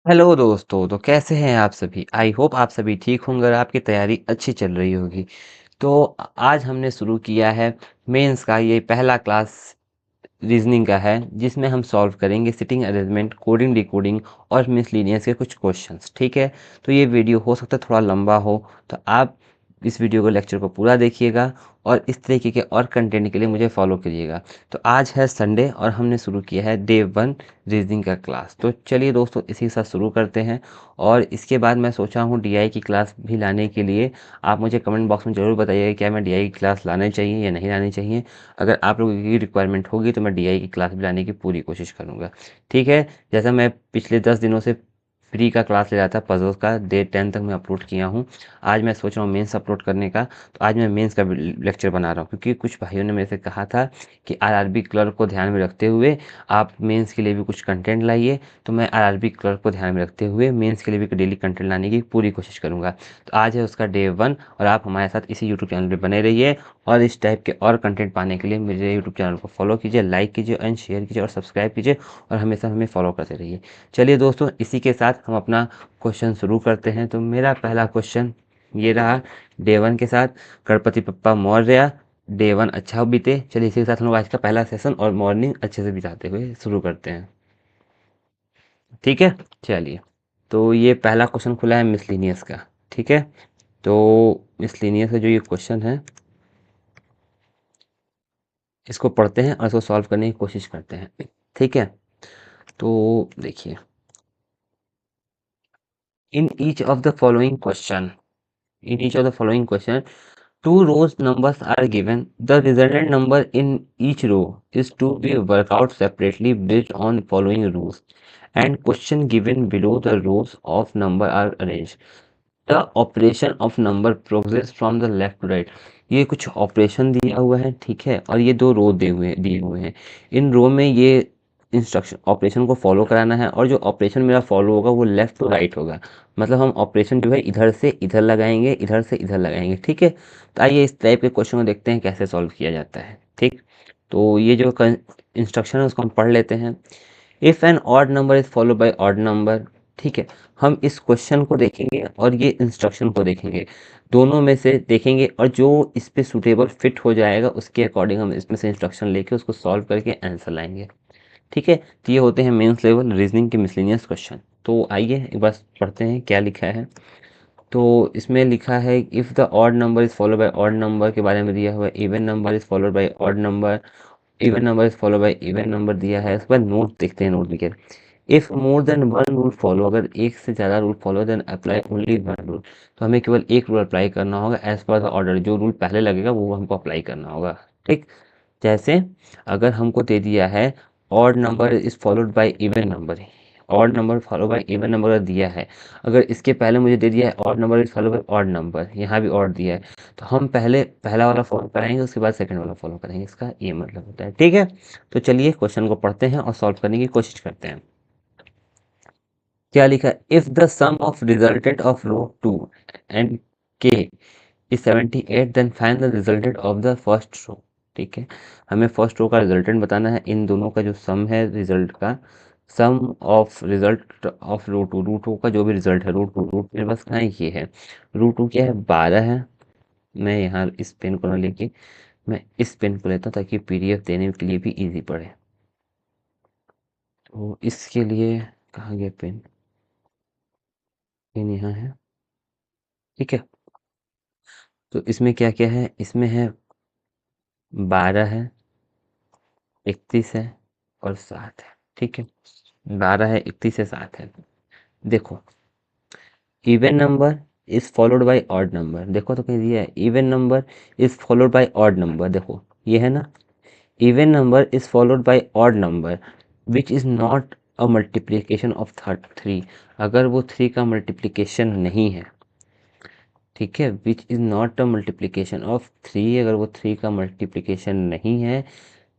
Hello दोस्तों, तो कैसे हैं आप सभी? आई होप आप सभी ठीक होंगे और आपकी तैयारी अच्छी चल रही होगी। तो आज हमने शुरू किया है मेंस का ये पहला क्लास रीजनिंग का है, जिसमें हम सॉल्व करेंगे सिटिंग अरेंजमेंट, कोडिंग, डिकोडिंग और मिसलेनियस के कुछ क्वेश्चंस। ठीक है, तो ये वीडियो हो सकता है थोड़ा लंबा हो, तो आप इस वीडियो को लेक्चर को पूरा देखिएगा और इस तरीके के और कंटेंट के लिए मुझे फॉलो करिएगा। तो आज है संडे और हमने शुरू किया है डे 1 रीजनिंग का क्लास। तो चलिए दोस्तों, इसी के साथ शुरू करते हैं। और इसके बाद मैं सोचा हूँ डीआई की क्लास भी लाने के लिए। आप मुझे कमेंट बॉक्स में ज़रूर बताइएगा क्या मैं डीआई की क्लास लानी चाहिए या नहीं लानी चाहिए। अगर आप लोगों की रिक्वायरमेंट होगी तो मैं डीआई की क्लास भी लाने की पूरी कोशिश करूँगा। ठीक है, जैसा मैं पिछले 10 दिनों से फ्री का क्लास ले रहा था पजल्स का, डे 10 तक मैं अपलोड किया हूँ। आज मैं सोच रहा हूँ मेंस अपलोड करने का। तो आज मैं मेंस का लेक्चर बना रहा हूँ, क्योंकि कुछ भाइयों ने मेरे से कहा था कि आरआरबी क्लर्क को ध्यान में रखते हुए आप मेंस के लिए भी कुछ कंटेंट लाइए। तो मैं आरआरबी क्लर्क को ध्यान में रखते हुए मेंस के लिए भी डेली कंटेंट लाने की पूरी कोशिश करूँगा। तो आज है उसका डे 1 और आप हमारे साथ इसी यूट्यूब चैनल पर बने रहिए। और इस टाइप के और कंटेंट पाने के लिए मेरे यूट्यूब चैनल को फॉलो कीजिए, लाइक कीजिए एंड शेयर कीजिए और सब्सक्राइब कीजिए और हमेशा हमें फॉलो करते रहिए। चलिए दोस्तों, इसी के साथ हम अपना क्वेश्चन शुरू करते हैं। तो मेरा पहला क्वेश्चन ये रहा डे 1 के साथ। गणपति बप्पा मौर्य, डे 1 अच्छा बीते। चलिए इसी के साथ हम लोग आज का पहला सेशन और मॉर्निंग अच्छे से बिताते हुए शुरू करते हैं। ठीक है, चलिए। तो ये पहला क्वेश्चन खुला है मिसलिनियस का। ठीक है, तो मिसलिनियस का जो ये क्वेश्चन है, इसको पढ़ते हैं और इसको सॉल्व करने की कोशिश करते हैं। ठीक है, तो देखिए, in each of the following question in each of the following question, two rows numbers are given. The resultant number in each row is to be worked out separately based on following rules, and question given below the rows of number are arranged. The operation of number progress from the left to right. ये कुछ operation दिया हुआ है, ठीक है, और ये दो रो दिए हुए हैं। इन रो में ये इंस्ट्रक्शन ऑपरेशन को फॉलो कराना है, और जो ऑपरेशन मेरा फॉलो होगा वो लेफ्ट टू राइट होगा। मतलब हम ऑपरेशन जो है इधर से इधर लगाएंगे, इधर से इधर लगाएंगे। ठीक है, तो आइए इस टाइप के क्वेश्चन को देखते हैं कैसे सॉल्व किया जाता है। ठीक, तो ये जो इंस्ट्रक्शन है उसको हम पढ़ लेते हैं। If an odd number is follow by odd number. ठीक है, हम इस क्वेश्चन को देखेंगे और ये इंस्ट्रक्शन को देखेंगे, दोनों में से देखेंगे, और जो इस पे सूटेबल फिट हो जाएगा उसके अकॉर्डिंग हम इसमें से इंस्ट्रक्शन लेके उसको सॉल्व करके आंसर लाएंगे। ठीक है, तो ये होते हैं मेंस लेवल रीजनिंग के मिसलेनियस क्वेश्चन। तो आइए एक बार पढ़ते हैं क्या लिखा है। तो इसमें लिखा है if the odd number is follow by odd number के बारे में दिया हुआ है, even number is followed by odd number, even number is follow by even number दिया है। उसके बाद नोट देखते हैं, नोट लिखे if more than one rule follow, अगर एक से ज़्यादा rule follow then apply only one rule. तो हमें केवल एक रूल अप्लाई करना होगा एज पर द ऑर्डर, जो रूल पहले लगेगा वो हमको अप्लाई करना होगा। ठीक, जैसे अगर हमको दे दिया है odd number is followed by even number, odd number follow by even number अगर दिया है, अगर इसके पहले मुझे दे दिया है odd number is follow by odd number, यहाँ भी ऑड दिया है, तो हम पहले पहला वाला फॉलो कराएंगे, उसके बाद सेकंड वाला फॉलो करेंगे। इसका ये मतलब होता है। ठीक है, तो चलिए क्वेश्चन को पढ़ते हैं और सॉल्व करने की कोशिश करते हैं। क्या लिखा है, if the sum of resultant of row 2 and K is 78, then find the resultant of the first row. ठीक है, हमें फर्स्ट रो का रिजल्टेंट बताना है। इन दोनों का जो सम है रिजल्ट का, sum of result of row two का जो भी रिजल्ट है, रूट मेरे पास कहाँ है, ये है। रूट टू क्या है, 12 है। मैं यहाँ इस पेन को ना लेके मैं इस पेन को लेता हूँ ताकि पीडीएफ देने के लिए भी इजी पड़े। तो इसके लिए कहाँ गया पेन, पेन यहाँ है। ठीक है, तो इसमें क्या क्या है, इसमें है 12 है, 31 है और 7 है। ठीक है, 12 है, 31 है, 7 है। देखो, even number is followed by odd number, देखो तो कहीं दिया है even number is followed by odd number, देखो ये है ना, even number is followed by odd number which is not a multiplication of 3। अगर वो 3 का मल्टीप्लिकेशन नहीं है, ठीक है, which is not a multiplication of 3, अगर वो 3 का मल्टीप्लिकेशन नहीं है,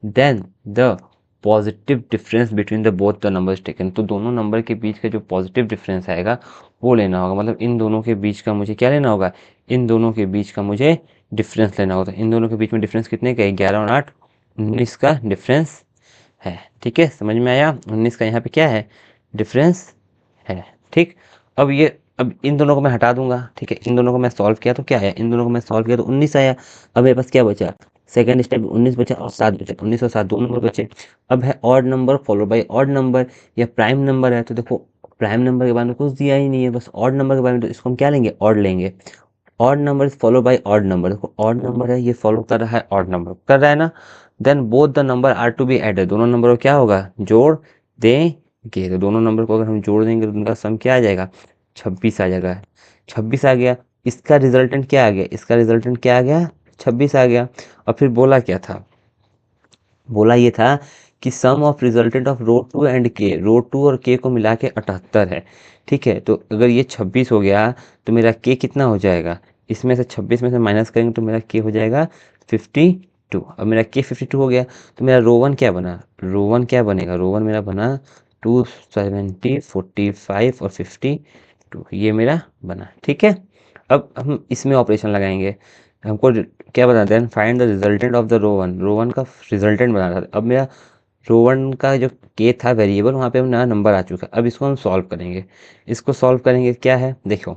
then the positive difference between the both the numbers taken. तो दोनों नंबर के बीच का जो पॉजिटिव डिफरेंस आएगा वो लेना होगा। मतलब इन दोनों के बीच का मुझे क्या लेना होगा, इन दोनों के बीच का मुझे डिफरेंस लेना होगा। तो इन दोनों के बीच में डिफरेंस कितने का है, 11 और 8, 19 का डिफरेंस है। ठीक है, समझ में आया, 19 का यहाँ पे क्या है, डिफरेंस है। ठीक। अब इन दोनों को मैं हटा दूंगा, ठीक है, इन दोनों को मैं सॉल्व किया तो क्या आया, इन दोनों को मैं सॉल्व किया तो 19 आया। अब मेरे पास क्या बचा, सेकंड स्टेप 19 बचा और 7 बचा, 19 और 7 दो नंबर बचे। अब है odd number follow by odd number या प्राइम नंबर है, तो देखो प्राइम नंबर के बारे में कुछ दिया ही नहीं है, बस ऑड नंबर के बारे में, तो इसको हम क्या लेंगे, ऑड लेंगे। Odd number is follow by odd number, देखो ऑड नंबर है, ये फॉलो कर रहा है ऑड नंबर कर रहा है ना। Then both the number are to be added, दोनों नंबर को क्या होगा, जोड़ देंगे। तो दोनों नंबर को अगर हम जोड़ देंगे तो उनका सम क्या आ जाएगा, 26 आ जाएगा। 26 आ गया। इसका रिजल्टेंट क्या आ गया, इसका रिजल्टेंट क्या आ गया, 26 आ गया। और फिर बोला क्या था, बोला ये था कि sum of resultant of row two and K, row to और के को मिला के 78 है। ठीक है, तो अगर ये 26 हो गया तो मेरा के कितना हो जाएगा, इसमें से 26 में से माइनस करेंगे तो मेरा के हो जाएगा 52। अब मेरा के 52 हो गया, तो मेरा रो वन क्या बना, रो वन क्या बनेगा, रो वन मेरा बना 270 45 और 52, ये मेरा बना। ठीक है, अब हम इसमें ऑपरेशन लगाएंगे। हमको क्या बताते हैं, find the resultant of the row one, row one का रिजल्टेंट बनाना था। अब मेरा रो वन का जो के था वेरिएबल, वहाँ पे अब नया नंबर आ चुका है। अब इसको हम सॉल्व करेंगे, इसको सॉल्व करेंगे क्या है देखो,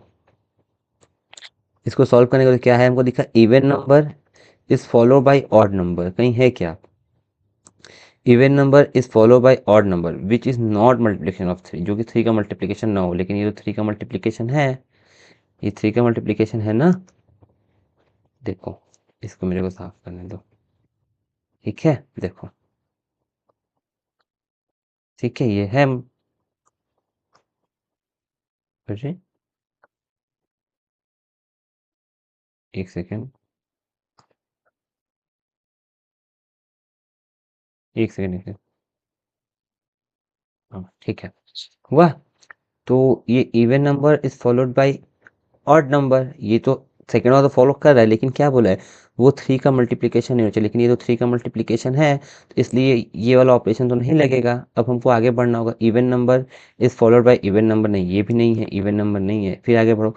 इसको सॉल्व करने का तो क्या है, हमको दिखा even number is follow by odd number, कहीं है क्या, even number is follow by odd number which is not multiplication of three, जो कि थ्री का मल्टीप्लिकेशन ना हो, लेकिन ये तो थ्री का मल्टीप्लिकेशन है, ये थ्री का मल्टीप्लिकेशन है ना। देखो इसको मेरे को साफ करने दो, ठीक है, देखो ठीक है, ये है, अरे एक सेकेंड, एक सेकेंड, एक सेकेंड, हाँ ठीक है, हुआ। तो ये even number is followed by odd number, ये तो सेकेंड वाला तो फॉलो कर रहा है, लेकिन क्या बोला है, वो थ्री का मल्टीप्लिकेशन नहीं हो चाहिए, लेकिन ये तो थ्री का मल्टीप्लिकेशन है, तो इसलिए ये वाला ऑपरेशन तो नहीं लगेगा। अब हमको आगे बढ़ना होगा, even number is followed by even number, नहीं ये भी नहीं है, इवन नंबर नहीं है, फिर आगे बढ़ो।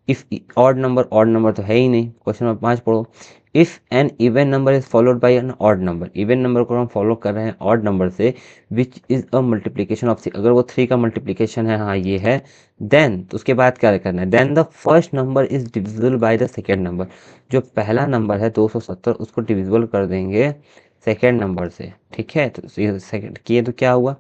इफ ऑड नंबर तो है ही नहीं, क्वेश्चन नंबर 5 पढ़ो। If an even number is followed by an odd number, even number को हम फॉलो कर रहे हैं ऑड नंबर से, which is a multiplication of three, अगर वो थ्री का मल्टीप्लिकेशन है, हाँ ये है, देन तो उसके बाद क्या करना है, then the first number is divisible by the second number, जो पहला नंबर है 270 उसको डिविजिबल कर देंगे सेकेंड नंबर से। ठीक है, तो ये सेकेंड किए तो क्या हुआ,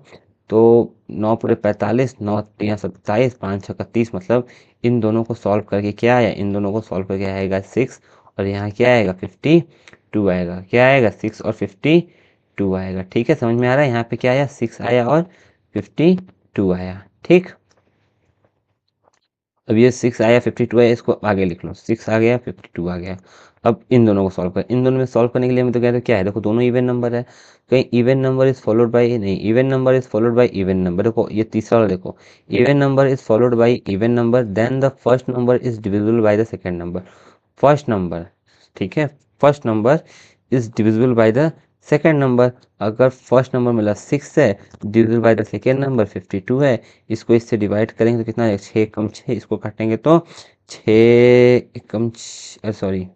तो 9 पूरे 45, 9 तिया 27, 5 छक्का 30, मतलब इन दोनों को सॉल्व करके क्या आया, इन दोनों को सॉल्व करके आएगा 6, और यहाँ क्या आएगा 52 आएगा, क्या आएगा 6 और 52 आएगा। ठीक है, समझ में आ रहा है, यहाँ पे क्या आया 6 आया और 52 आया। ठीक, अब ये 6 आया 52 आया, इसको आगे लिख लो, 6 आ गया 52 आ गया। अब इन दोनों को सॉल्व कर, इन दोनों में सॉल्व करने के लिए मैं तो कहता क्या है, देखो दोनों इवन नंबर है, कहीं even number is followed by, नहीं even number is followed by even number, देखो ये तीसरा वाला देखो, even number is followed by even number then the first number is divisible by the second number, first number, ठीक है, first number is divisible by the second number, अगर first number मिला 6 है, divisible by the second number 52 है, इसको इससे divide करेंगे तो कितना आएगा, 6 कम 6, इसको काटेंगे तो 6 कम, सॉरी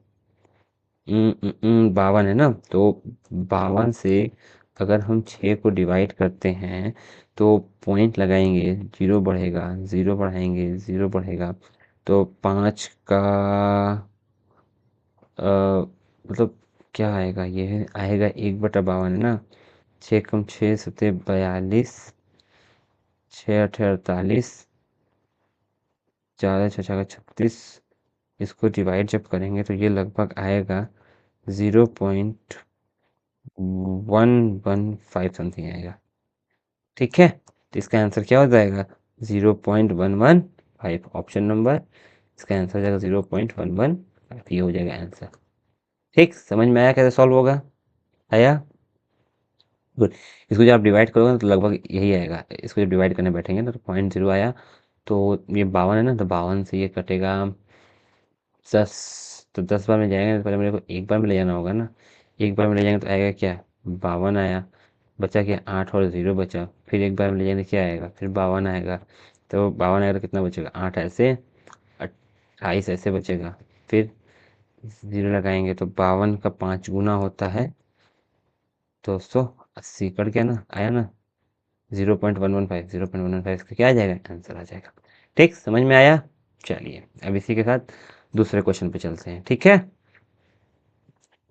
52 है ना, तो 52 से अगर हम 6 को डिवाइड करते हैं तो पॉइंट लगाएंगे, जीरो बढ़ेगा, जीरो बढ़ाएंगे, जीरो बढ़ेगा, तो 5 का मतलब क्या आएगा, ये आएगा 1/52 है ना, 6 कम 6 सत्ते 42, 6 अठे 48, 4 छः छः 36, इसको डिवाइड जब करेंगे तो ये लगभग आएगा 0.115 समथिंग आएगा। ठीक है, तो इसका आंसर क्या हो जाएगा, 0.115, ऑप्शन नंबर, इसका आंसर हो जाएगा 0.115, ये हो जाएगा आंसर। ठीक, समझ में आया कैसे सॉल्व होगा, आया, गुड। इसको जब आप डिवाइड करोगे ना तो लगभग यही आएगा, इसको जब डिवाइड करने बैठेंगे ना तो 0.0 आया, तो ये 52 है ना, तो 52 से ये कटेगा 10, तो 10 बार में जाएंगे तो पहले मेरे को एक बार में ले जाना होगा ना, एक बार में ले जाएंगे तो आएगा क्या, 52 आया, बचा क्या 8 और 0 बचा, फिर एक बार में ले जाएंगे क्या आएगा, फिर 52 आएगा, तो 52 आएगा तो कितना बचेगा 8 ऐसे, 28 ऐसे बचेगा, फिर 0 लगाएंगे तो 52 का 5 गुना होता है 280, कट गया ना, आया ना 0.115, 0.115 इसका क्या आ जाएगा, आंसर आ जाएगा। ठीक, समझ में आया? चलिए अब इसी के साथ दूसरे क्वेश्चन पे चलते हैं, ठीक है।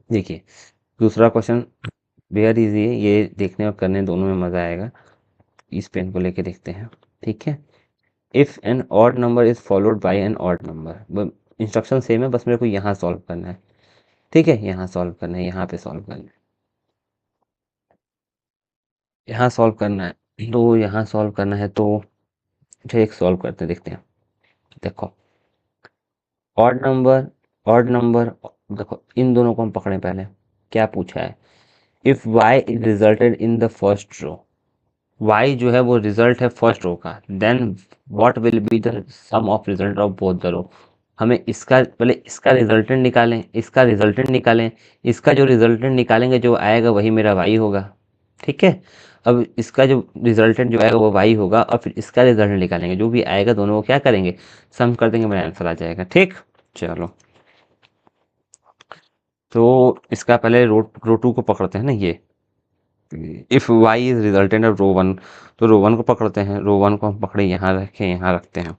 देखिए दूसरा क्वेश्चन बेहद इजी है, ये देखने और करने दोनों में मज़ा आएगा। इस पेन को लेके देखते हैं, ठीक है। If an odd number is followed by an odd number, instruction same है, बस मेरे को यहाँ सॉल्व करना है, ठीक है। यहाँ सॉल्व करना है, यहाँ पे सॉल्व करना है, यहाँ सॉल्व करना है, तो यहाँ सॉल्व करना है तो अच्छा एक सॉल्व करते हैं, देखते हैं। देखो ऑड नंबर, ऑड नंबर, देखो इन दोनों को हम पकड़े पहले। क्या पूछा है? If y is resulted in the first row, y जो है वो रिजल्ट है फर्स्ट रो का, then what will be the sum of result of both the row. हमें इसका पहले इसका रिजल्टेंट निकालें, इसका रिजल्टेंट निकालें, इसका जो रिजल्टेंट निकालेंगे जो आएगा वही मेरा y होगा, ठीक है। अब इसका जो रिजल्टेंट जो आएगा वो y होगा और फिर इसका रिजल्टेंट निकालेंगे, जो भी आएगा दोनों को क्या करेंगे, सम कर देंगे, मेरा आंसर आ जाएगा, ठीक। चलो तो इसका पहले रो टू को पकड़ते हैं ना, ये if y is resultant of row one, तो रो वन को पकड़ते हैं, रो वन को हम पकड़े यहाँ रखें, यहाँ रखते हैं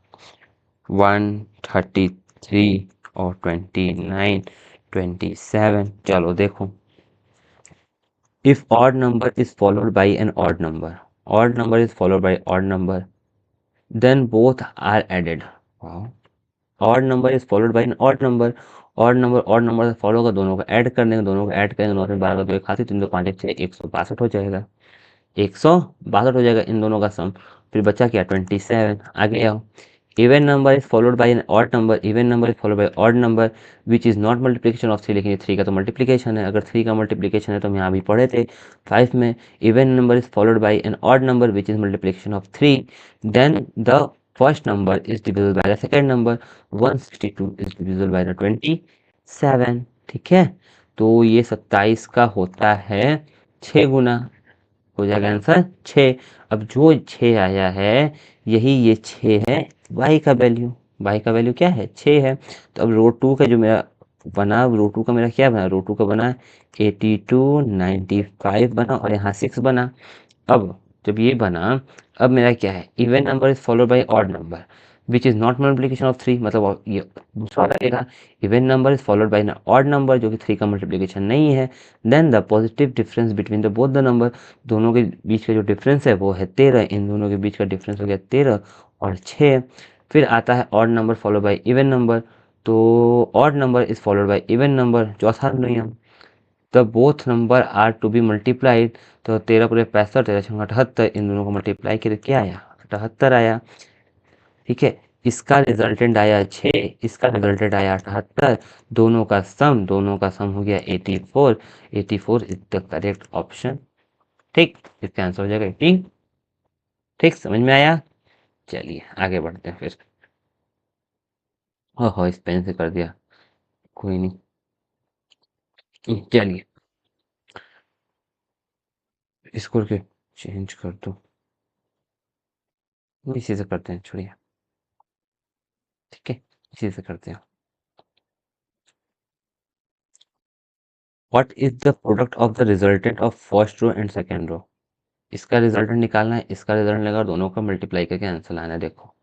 133 और 29 27। चलो देखो if odd number is followed by an odd number, odd number is followed by odd number, then both are added. Odd number is followed by an odd number, odd number से फॉलो होगा, दोनों को add कर देंगे, दोनों को add करेंगे, 9 से 12 का 2 एक खाती, 3 2 5 1 6 162 हो जाएगा, 162 हो जाएगा इन दोनों का सम। फिर बचा क्या 27, आगे आओ। Even number is followed by an odd number, even number is followed by odd number which is not multiplication of 3, लेकिन ये 3 का तो मल्टीप्लिकेशन है, अगर 3 का मल्टीप्लिकेशन है तो हम यहाँ भी पढ़े थे 5 में। Even number is followed by an odd number which is multiplication of 3, then the first number is divisible by the second number, 162 is divisible by the 27, ठीक है। तो ये 27 का होता है 6 गुना, हो जाएगा आंसर 6। अब जो 6 आया है यही ये 6 है y का वैल्यू, y का वैल्यू क्या है 6 है। तो अब रो टू का जो मेरा बना, रो टू का मेरा क्या बना, रो टू का बना 82 95 बना और यहाँ 6 बना। अब जब ये बना, अब मेरा क्या है, even number is followed by odd number which is not multiplication of 3, मतलब ये दूसरा लगेगा। Even number is followed by odd number जो कि 3 का मल्टीप्लिकेशन नहीं है, then the positive difference between the both the number, दोनों के बीच का जो डिफरेंस है वो है 13, इन दोनों के बीच का डिफरेंस हो गया 13 और 6। फिर आता है odd number followed by even number, तो odd number is followed by even number, चौथा नियम, the both number are to be multiplied, तो 13 पूरे 65, 13 छंग 78, इन दोनों को मल्टीप्लाई करके क्या आया 78 आया, ठीक है। इसका रिजल्टेंट आया 6, इसका रिजल्टेंट आया 78, दोनों का सम हो गया 84, 84 इज द करेक्ट ऑप्शन, ठीक। इसका आंसर हो जाएगा 18, ठीक, समझ में आया। चलिए आगे बढ़ते हैं फिर। हो इस पेन से कर दिया, कोई नहीं। चलिए इसको के चेंज कर दो, इसी से करते हैं, छोड़िए, ठीक है, इसी से करते हैं। What is the product of the resultant of first row and second row, इसका रिजल्टेंट निकालना है, इसका रिजल्ट लगा, दोनों का मल्टीप्लाई करके आंसर लाना है। देखो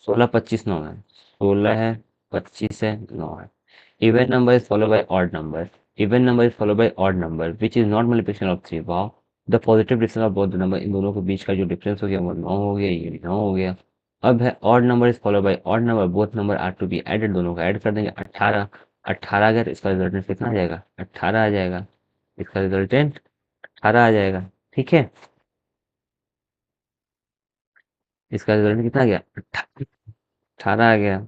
16 25 9 है, 16 है 25 है 9 है। Even number is follow by odd number, even number is follow by odd number which is not multiplication of 3, wow. The positive difference of both the number, इन दोनों के बीच का जो डिफरेंस हो गया वो 9 हो गया, ये 9 हो गया। अब है odd number is follow by odd number, both number are to be added, दोनों को ऐड कर देंगे 18, 18 अगर इसका रिजल्टेंट कितना आ जाएगा 18 आ जाएगा, इसका रिजल्टेंट 18 आ जाएगा, ठीक है। इसका रिजल्ट कितना आ गया 18 आ गया।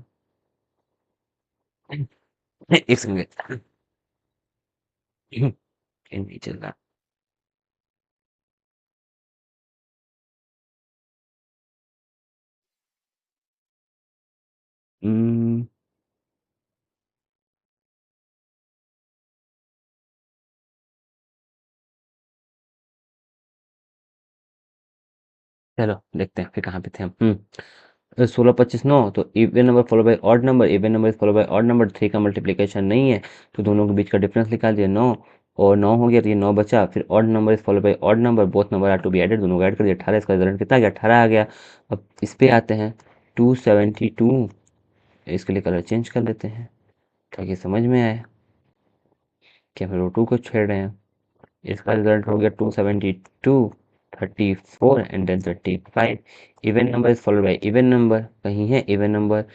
एक सेकंड नहीं चल रहा। हम्म, चलो देखते हैं फिर कहाँ पे थे हम। 16 25 9, तो even number follow by odd number, even number follow by odd number, 3 का मल्टीप्लिकेशन नहीं है, तो दोनों के बीच का डिफरेंस निकाल दिया 9, और 9 हो गया तो ये 9 बचा। फिर odd number is follow by odd number, both number are to be added, दोनों को ऐड कर दिया 18, इसका रिजल्ट कितना आ गया 18 आ गया। अब इस पे आते हैं, 272, इसके लिए कलर चेंज कर लेते हैं ताकि समझ में आए कि हम रो 2 को छेड़ रहे हैं। इसका रिजल्ट हो गया 272, 34 and then 35। Even number is followed by even number, कहीं है even number,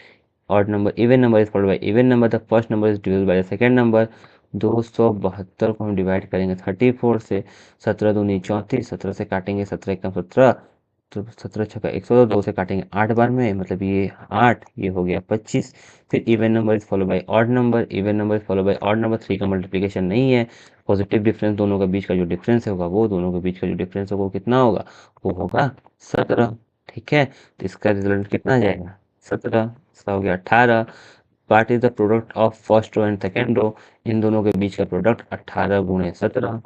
odd number, even number is followed by even number, the first number is divisible by the second number. 272 को हम डिवाइड करेंगे 34 से, 17 दूनी 34, 17 से काटेंगे 17 एकम 17, तो 17 छक्का 102, 2 से काटेंगे 8 बार में, मतलब ये 8, ये हो गया 25। फिर even number is follow by odd number, even number is follow by odd number, 3 का मल्टीप्लिकेशन नहीं है, पॉजिटिव डिफरेंस दोनों के बीच का जो डिफरेंस होगा वो दोनों के बीच का जो डिफरेंस होगा वो कितना होगा, वो होगा 17। ठीक है, तो इसका रिजल्ट कितना आ जाएगा 17, इसका हो गया 18। Part is the product of first row and second row, इन दोनों के बीच का प्रोडक्ट 18 गुणे 17,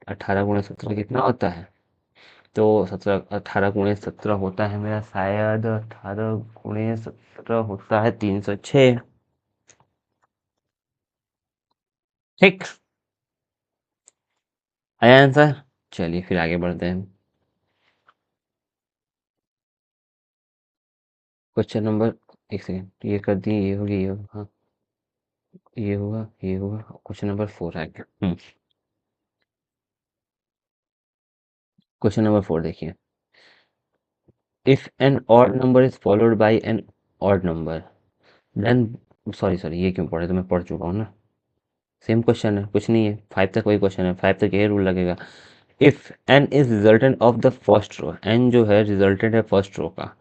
18 गुणे 17 कितना होता है, तो 17, 18 गुणे 17 होता है मेरा शायद 18 गुणे 17 होता है 306। ठीक, आया आंसर। चलिए फिर आगे बढ़ते हैं। क्वेश्चन नंबर, एक सेकेंड, ये कर दिए, ये हो गया, ये होगा, हाँ, ये होगा, ये होगा, क्वेश्चन नंबर 4 है। क्वेश्चन नंबर 4 देखिए, if an odd number is followed by an odd number then, sorry sorry, ये क्यों पढ़े, तो मैं पढ़ चुका हूँ ना। सेम क्वेश्चन है, कुछ नहीं है, 5 तक वही क्वेश्चन है, 5 तक यही रूल लगेगा। If N is resultant of the first row, N जो है रिजल्टेंट है फर्स्ट रो का।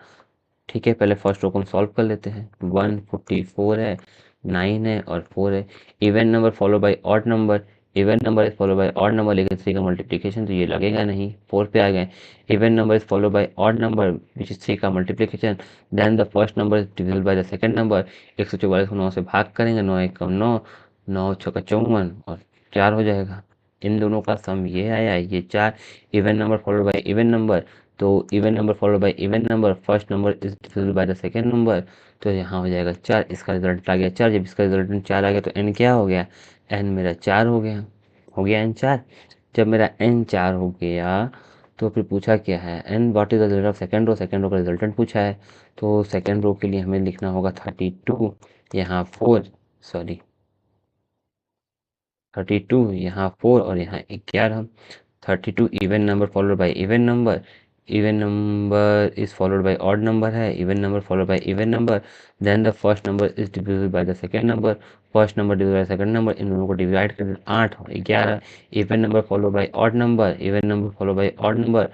ठीक है, पहले फर्स्ट रो को हम सॉल्व कर लेते हैं। 144 है, 9 है और 4 है। Even number follow by odd number, even number is follow by odd number, लेकिन 3 का मल्टीप्लिकेशन तो ये लगेगा नहीं, 4 पे आ गए। Even number is follow by odd number which is 3 का multiplication, then the first number is divisible by the second number. 144 को 9 से भाग करेंगे, 9 एक कम 9, 9 छक्का 54 और 4 हो जाएगा। इन दोनों का सम ये आया, ये 4। Even number follow by even number, तो even number followed by even number, first number is divisible by the second number, तो यहाँ हो जाएगा 4। इसका रिजल्ट आ गया 4। जब इसका रिजल्ट 4 आ गया तो एन क्या हो गया, एन मेरा 4 हो गया एन 4। जब मेरा एन 4 हो गया तो फिर पूछा क्या है, an what is the result of second row, second row का रिजल्टेंट पूछा है, तो सेकंड रो के लिए हमें लिखना होगा 32, यहाँ 4, सॉरी 32, यहाँ 4 और यहाँ 11। 32 even number followed by even number, even number is followed by odd number है, even number followed by even number, then the first number is divisible by the second number, first number divide by second number, इन दोनों को divide कर 8 और 11। Even number followed by odd number, even number followed by odd number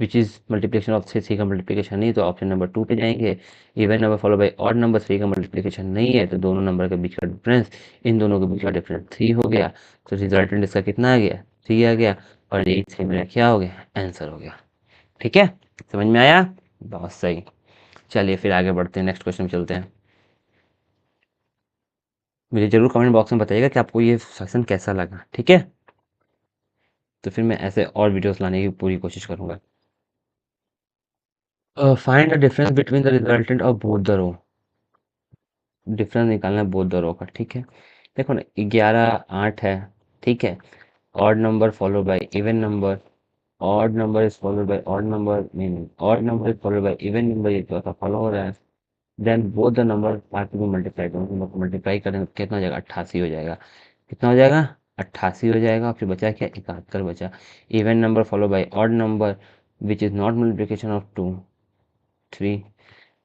which is multiplication of 3 का multiplication नहीं, तो option number 2 पे जाएंगे। Even number follow by odd number, 3 का मल्टीप्लिकेशन नहीं है, तो दोनों नंबर के बीच का डिफरेंस, इन दोनों के बीच का डिफरेंस 3 हो गया, तो रिजल्टेंट इसका कितना आ गया, 3 आ गया, और यही 3 मेरा क्या हो गया, आंसर हो गया। ठीक है, समझ में आया, बहुत सही। चलिए फिर आगे बढ़ते हैं, नेक्स्ट क्वेश्चन में चलते हैं। मुझे जरूर कमेंट बॉक्स में बताइएगा कि आपको ये सेशन कैसा लगा, ठीक है, तो फिर मैं ऐसे और वीडियोस लाने की पूरी कोशिश करूंगा। Find the difference between the resultant of both the row, difference निकालना है बोथ द रो का। ठीक है, देखो ना, 11 8 है, ठीक है, odd number follow by even number, odd number is followed by odd number, mean odd number is followed by even number, ये चौथा फॉलो हो रहा है। Then both the number part में मल्टीप्लाई, दोनों नंबर को मल्टीप्लाई करेंगे तो कितना हो जाएगा, 88 हो जाएगा। कितना हो जाएगा, 88 हो जाएगा। फिर बचा क्या, 71 बचा। Even number follow by odd number which is not multiplication of 2 3,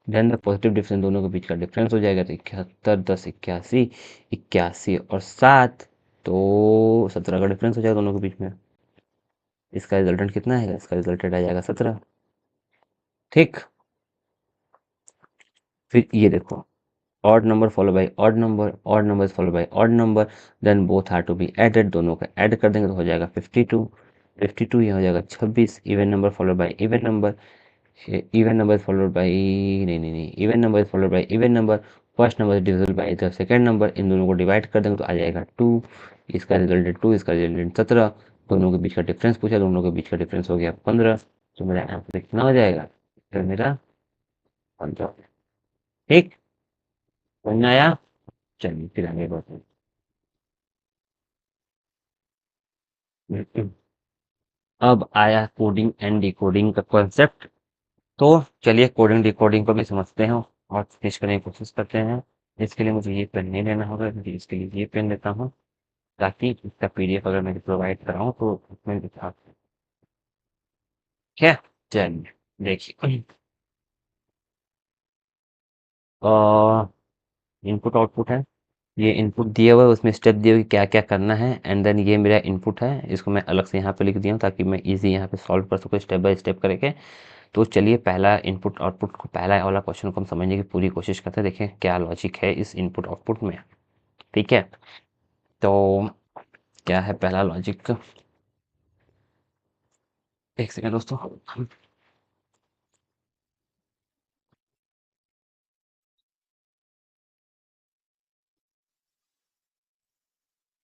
then the positive difference, दोनों के बीच का डिफरेंस हो जाएगा, तो 71 10 81, 81 और 7, तो 17 का डिफरेंस हो जाएगा दोनों के बीच में। इसका रिजल्टेंट कितना है, इसका रिजल्टेंट आ जाएगा 17। ठीक, फिर ये देखो, odd number follow by odd number, odd number follow by odd number, then both are to be added, दोनों का ऐड कर देंगे तो हो जाएगा 52। 52 ये हो जाएगा 26। Even number follow by even number, even number is followed by, नहीं नहीं नहीं, even number is followed by even number, first number divisible by the second number, इन दोनों को डिवाइड कर देंगे तो आ जाएगा 2। इसका रिजल्टेंट 2, इसका रिजल्टेंट 17, दोनों के बीच का डिफरेंस पूछा, दोनों के बीच का डिफरेंस हो गया 15, तो मेरा आंसर कितना हो जाएगा, फिर मेरा 15। ठीक, समझ में आया। चलिए फिर आगे बढ़ते हैं। अब आया कोडिंग एंड डिकोडिंग का कॉन्सेप्ट। तो चलिए कोडिंग डिकोडिंग को भी समझते हैं और फिनिश करने की कोशिश करते हैं। इसके लिए मुझे ये पेन नहीं लेना होगा, क्योंकि इसके लिए ये पेन लेता हूँ, ताकि इसका पीडीएफ अगर मैं प्रोवाइड कराऊँ तो उसमें दिखा। ठीक है, चलिए देखिए। इनपुट आउटपुट है, ये इनपुट दिया हुआ है, उसमें स्टेप दिए हुए क्या क्या करना है, एंड देन ये मेरा इनपुट है, इसको मैं अलग से यहाँ पे लिख दिया हूँ ताकि मैं इजी यहाँ पे सॉल्व कर सकूँ स्टेप बाय स्टेप करके। तो चलिए पहला इनपुट आउटपुट को, पहला वाला क्वेश्चन को हम समझने की पूरी कोशिश करते हैं, देखें क्या लॉजिक है इस इनपुट आउटपुट में। ठीक है, तो क्या है पहला लॉजिक, एक सेकंड दोस्तों।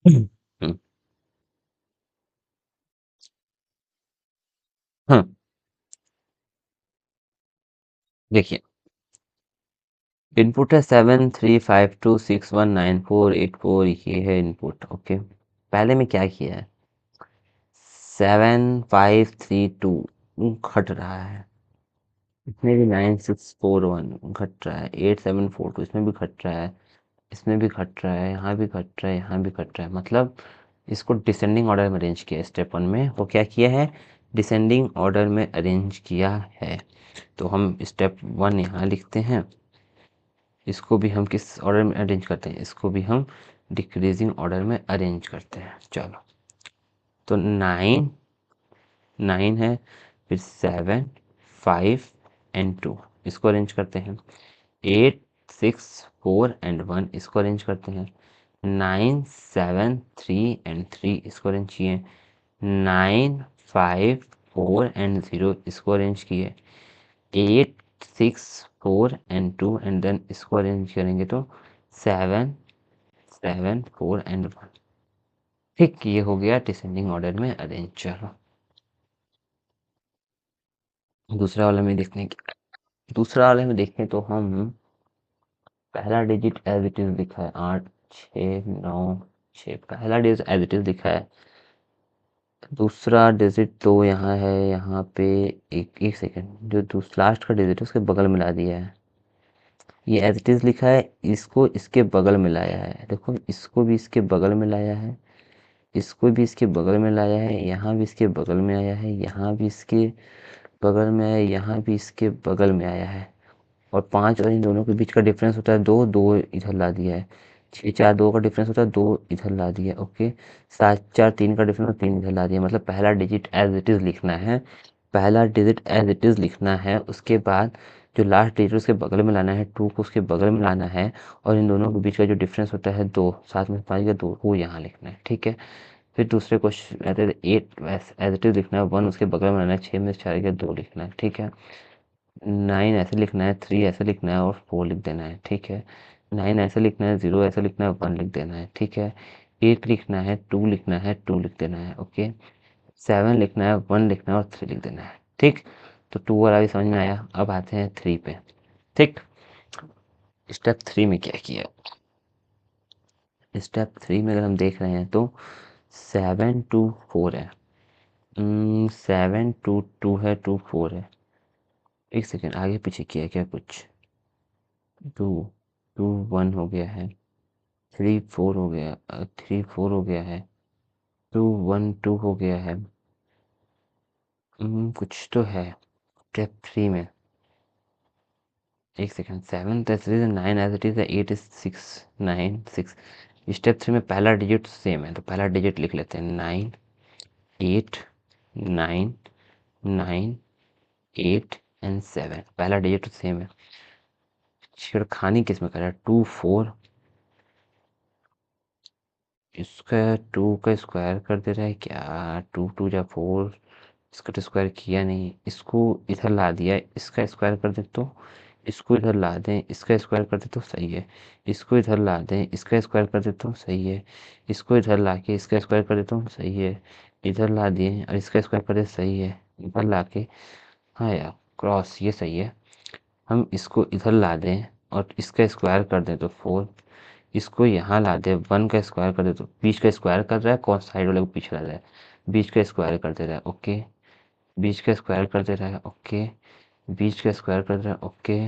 हम्म, हम्म, देखिए इनपुट है 7352619484, ये है इनपुट। ओके, पहले में क्या किया है, 7532 घट रहा है, इसमें भी 9641 घट रहा है, 8742 इसमें भी घट रहा है, इसमें भी घट रहा है, यहाँ भी घट रहा है, यहाँ भी घट रहा है। मतलब इसको डिसेंडिंग ऑर्डर में अरेंज किया है। स्टेप वन में वो क्या किया है, डिसेंडिंग ऑर्डर में अरेंज किया है। तो हम स्टेप वन यहाँ लिखते हैं, इसको भी हम किस ऑर्डर में अरेंज करते हैं, इसको भी हम डिक्रीजिंग ऑर्डर में अरेंज करते हैं। चलो, तो 9 है, फिर 7 5 एंड 2, इसको अरेंज करते हैं। 8 6 4 एंड 1, इसको अरेंज करते हैं। 9 7 3 एंड 3, इसको अरेंज किए। 9 5 4 एंड 0, इसको अरेंज किए। 8 6 4 एंड 2, एंड देन इसको अरेंज करेंगे तो 7 7 4 एंड 1। ठीक, ये हो गया डिसेंडिंग ऑर्डर में अरेंज। चलो दूसरा वाला में देखने की, दूसरा वाले में देखें तो हम पहला डिजिट एज इट इज लिखा है 8 6 9 6, पहला डिजिट एज इट इज लिखा है। दूसरा डिजिट तो यहाँ है, यहाँ पे एक एक सेकंड, जो दूसरा लास्ट का डिजिट है उसके बगल में ला दिया है। ये एज इट इज लिखा है, इसको इसके बगल में लाया है, देखो इसको भी इसके बगल में लाया है, इसको भी इसके बगल में लाया है, यहाँ भी इसके बगल में आया है, यहाँ भी इसके बगल में आया है, यहाँ भी इसके बगल में आया है। और 5 और इन दोनों के बीच का डिफरेंस होता है 2, 2 इधर ला दिया है। 6 4 2 का डिफरेंस होता है 2, इधर ला दिया। ओके, 7 4 3 का डिफरेंस 3 इधर ला दिया। मतलब पहला डिजिट एज इट इज़ लिखना है, पहला डिजिट एज इट इज़ लिखना है, उसके बाद जो लास्ट डिजिट उसके बगल में लाना है, 2 को उसके बगल में लाना है, और इन दोनों के बीच का जो डिफरेंस होता है 2, 7 में 5 का 2, वो यहाँ लिखना है। ठीक है, फिर दूसरे क्वेश्चन रहते थे 8 एज इट इज़ लिखना है, 1 उसके बगल में लाना है, 6 में 4 का 2 लिखना है। ठीक है, 9 ऐसे लिखना है, 3 ऐसे लिखना है, और 4 लिख देना है। ठीक है, 9 ऐसे लिखना है, 0 ऐसे लिखना है, 1 लिख देना है। ठीक है, 8 लिखना है, 2 लिखना है, 2 लिख देना है। ओके, 7 लिखना है, 1 लिखना है, और 3 लिख देना है। ठीक, तो 2 वाला भी समझ में आया। अब आते हैं 3 पे। ठीक, स्टेप 3 में क्या किया, स्टेप 3 में अगर हम देख रहे हैं तो 7 2 4 है, 7 2 2 है, 2 4 है। एक सेकेंड, आगे पीछे किया है क्या कुछ, 2 2 1 हो गया है, 3 4 हो गया, 3 4 हो गया है, 2 1 2 हो गया है। कुछ तो है स्टेप 3 में। एक second, 7 9 as it is, 8 6 9 6। Step 3 में पहला डिजिट सेम है, तो पहला डिजिट लिख लेते हैं, 9 8 9 9 8 एंड 7, पहला डिजिट सेम है। छेड़खानी किस में कर रहा है, 2 4, इसका 2 का स्क्वायर कर दे रहा है क्या, 2 2 जा 4, इसका तो स्क्वायर किया नहीं, इसको इधर ला दिया, इसका स्क्वायर कर दे तो, इसको इधर ला दें, इसका स्क्वायर कर दे तो सही है, इसको इधर ला दें, इसका स्क्वायर कर दे तो सही है, इसको इधर ला के इसका स्क्वायर कर दे तो सही है, इधर ला दिए और इसका स्क्वायर कर दे सही है, इधर ला के, हाँ यार क्रॉस, ये सही है। हम इसको इधर ला दें और इसका स्क्वायर कर दें तो 4, इसको यहाँ ला दे, 1 का स्क्वायर कर दे तो, बीच का स्क्वायर कर रहा है, कौन साइड वाले को पीछे ला रहा है, बीच का स्क्वायर कर दे रहा है। ओके, बीच का स्क्वायर कर दे रहा है। ओके, बीच का स्क्वायर कर रहा है, ओके।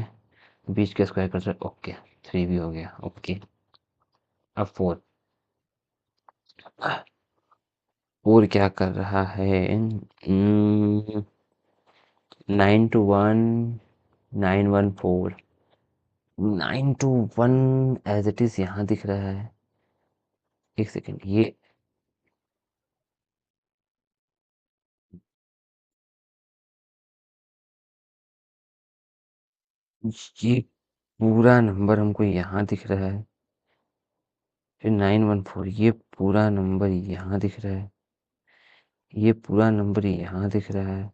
बीच का स्क्वायर कर रहा है, ओके। 3 भी हो गया, ओके। अब 4। 4 क्या कर रहा है? 9 to 1, 9 1 4। 9 to 1 as it is यहाँ दिख रहा है। एक सेकेंड, ये पूरा नंबर हमको यहाँ दिख रहा है। फिर 914, ये पूरा नंबर यहाँ दिख रहा है। ये पूरा नंबर यहाँ दिख रहा है।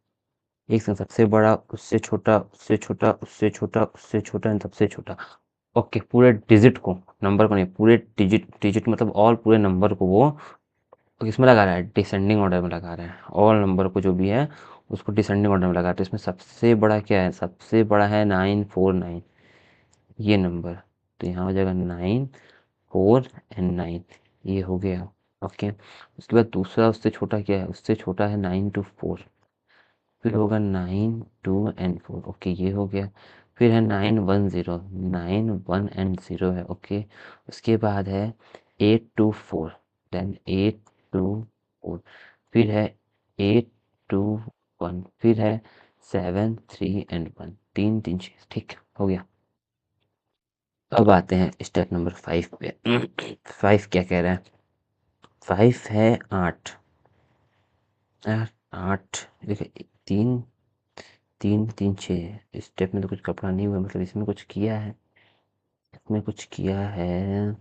एक सेकंड, सबसे बड़ा, उससे छोटा, उससे छोटा, उससे छोटा, उससे छोटा एंड सबसे छोटा। ओके, पूरे डिजिट को, नंबर को नहीं, पूरे डिजिट, डिजिट मतलब ऑल, पूरे नंबर को वो किसमें लगा रहा है? डिसेंडिंग ऑर्डर में लगा रहा है। ऑल नंबर को जो भी है उसको डिसेंडिंग ऑर्डर में लगा रहा है। तो इसमें सबसे बड़ा क्या है? सबसे बड़ा है 949, ये नंबर। तो यहाँ हो जाएगा 9 4 एंड 9, ये हो गया। ओके, उसके बाद दूसरा उससे छोटा क्या है? उससे छोटा है 9 to 4। फिर होगा 9 2 एंड 4, ओके, ये हो गया। फिर है 9 1 0, 9 1 एंड 0 है, ओके। उसके बाद है 8 2 4, देन 8 2 4। फिर है 8 2 1। फिर है 7 3 एंड 1, 3 3 6, ठीक हो गया। अब आते हैं स्टेप नंबर 5 पे। 5 क्या कह रहा है? 5 है 8। 8 देखिए, 3 3 3 6। स्टेप में तो कुछ कपड़ा नहीं हुआ, मतलब इसमें कुछ किया है, इसमें कुछ किया है।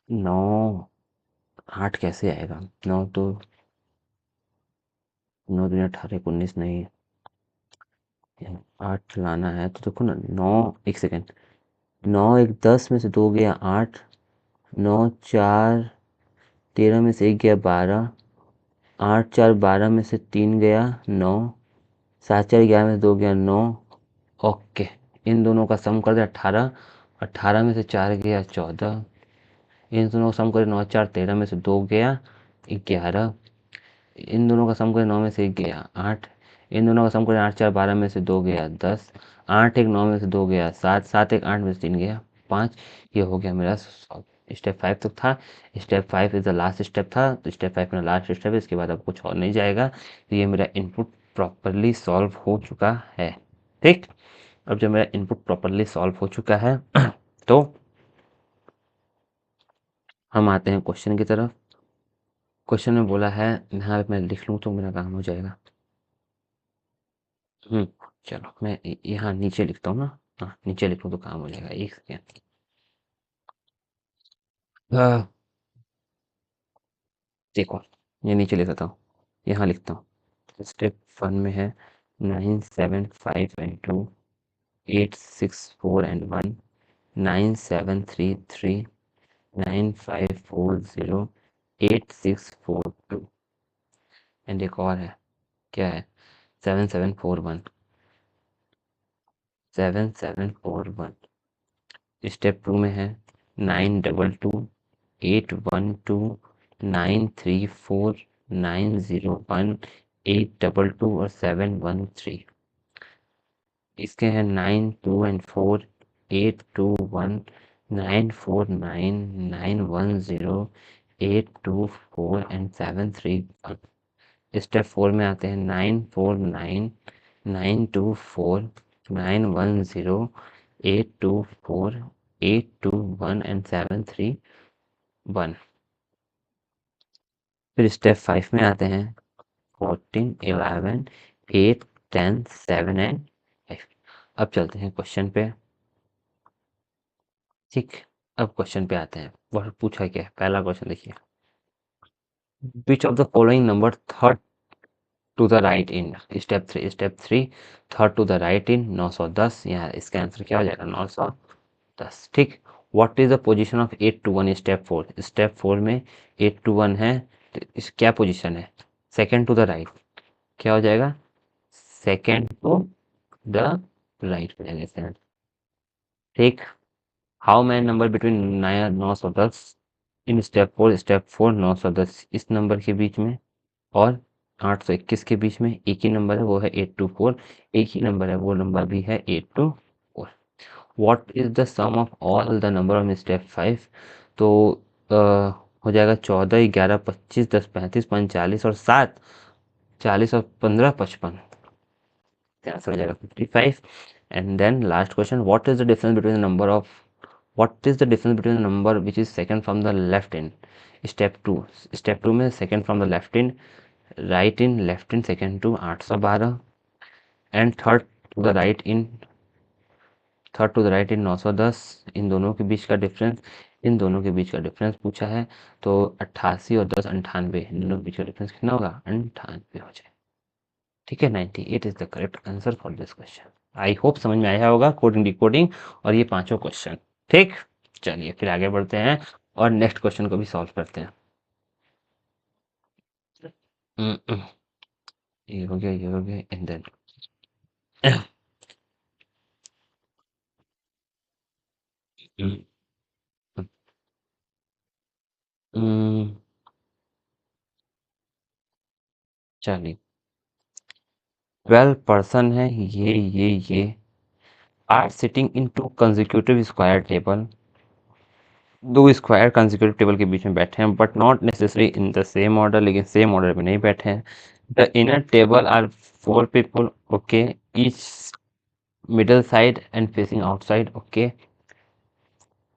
9 8 कैसे आएगा? 9 तो 9 दूनी 18 19, नहीं। 8 लाना है तो देखो ना, 9, एक सेकेंड, 9 एक 10 में से 2 गया 8, 9 4 13 में से 1 गया 12, 8 4 12 में से 3 गया 9, 7 4 11 में से 2 गया 9। ओके, इन दोनों का सम कर दे 18, 18 में से 4 गया 14, इन दोनों का सम करें 9 4 13 में से 2 गया 11, इन दोनों का सम करें 9 में से 1 गया 8, इन दोनों का सम करें 8 4 12 में से 2 गया 10, 8 1 9 में से 2 गया 7, 7 1 8 में से 3 गया 5। ये हो गया मेरा सॉल्व। स्टेप 5 तक था। Step 5 is the last step था, तो स्टेप 5 मेरा लास्ट स्टेप है, इसके बाद अब कुछ और नहीं जाएगा। तो ये मेरा इनपुट प्रॉपरली सॉल्व हो चुका है, ठीक। अब जब मेरा इनपुट प्रॉपरली सॉल्व हो चुका है तो हम आते हैं क्वेश्चन की तरफ। क्वेश्चन में बोला है, यहाँ पे मैं लिख लूँ तो मेरा काम हो जाएगा। चलो मैं यहाँ नीचे लिखता हूँ ना। हाँ, नीचे लिखूँ तो काम हो जाएगा, एक सेकेंड। देखो, ये नीचे लिख देता हूँ, यहाँ लिखता हूँ। स्टेप 1 में है 9 7 5 एंड 2, 8 6 4 एंड 1, 9 7 3 3, 9 5 4 0, 8 6 4 2। एंड एक और है, क्या है? 7 7 4 1, 7 7 4 1। स्टेप 2 में है 9 2 2, 8 1 2, 9 3 4, 9 0 1, 8 2 2 और 7 1 3। इसके हैं 9 2 एंड 4, 8 2 1, 9 4 9, 9 1 0, 8 2 4 एंड 7 3 1। स्टेप 4 में आते हैं 9 4 9, 9 2 4, 9 1 0, 8 2 4, 8 2 1 एंड 7 3 1। फिर स्टेप 5 में आते हैं 14 11 8 10 7 एंड 5। अब चलते हैं क्वेश्चन पे, ठीक। अब क्वेश्चन पे आते हैं। वह पूछा क्या है? पहला क्वेश्चन देखिए, which of the following number third to the right in. Step 3 third to the right in 910। यहाँ इसका आंसर क्या हो जाएगा? 910, ठीक। What is the position of 8 to 1 step 4? Step 4 में 8 to 1 है, तो इस क्या पोजीशन है? सेकेंड टू द राइट, क्या हो जाएगा? सेकेंड टू द राइट हो जाएगा इसका आंसर, ठीक। How many number between 910 in step 4? Step 4 910 इस नंबर के बीच में, और 821 के बीच में एक ही नंबर है, वो है 824। एक ही नंबर है, वो नंबर भी है 824। What is the sum of all the number of step 5? तो अ, हो जाएगा 14, 11, 25, 10, 35, 45 और 7, 40 और 15, 55। आंसर हो जाएगा 55। And then last question, what is the difference between the number of what is the difference between the number which is second from the left in step 2? Step 2 में second from the left in, right in, left in, second to 812 and third to the right in 910। इन दोनों के बीच का difference, इन दोनों के बीच का difference पूछा है। तो 88 और 10 98, इन दोनों के बीच का डिफरेंस कितना होगा? 98 हो जाए। ठीक है, 98 is the correct answer for this question. I hope समझ में आया होगा कोडिंग डिकोडिंग और ये पांचों क्वेश्चन। ठीक, चलिए फिर आगे बढ़ते हैं और नेक्स्ट क्वेश्चन को भी सॉल्व करते हैं। हम्म, हम्म, ये हो गया, ये हो गया, एंड देन चलिए, 12 पर्सन है, ये are sitting in two consecutive square table. दो स्क्वायर कंजिक्यूटिव टेबल के बीच में बैठे हैं, but not necessary in the same order, लेकिन सेम ऑर्डर में नहीं बैठे हैं। The inner table are 4 people, okay, each middle side and facing outside, okay.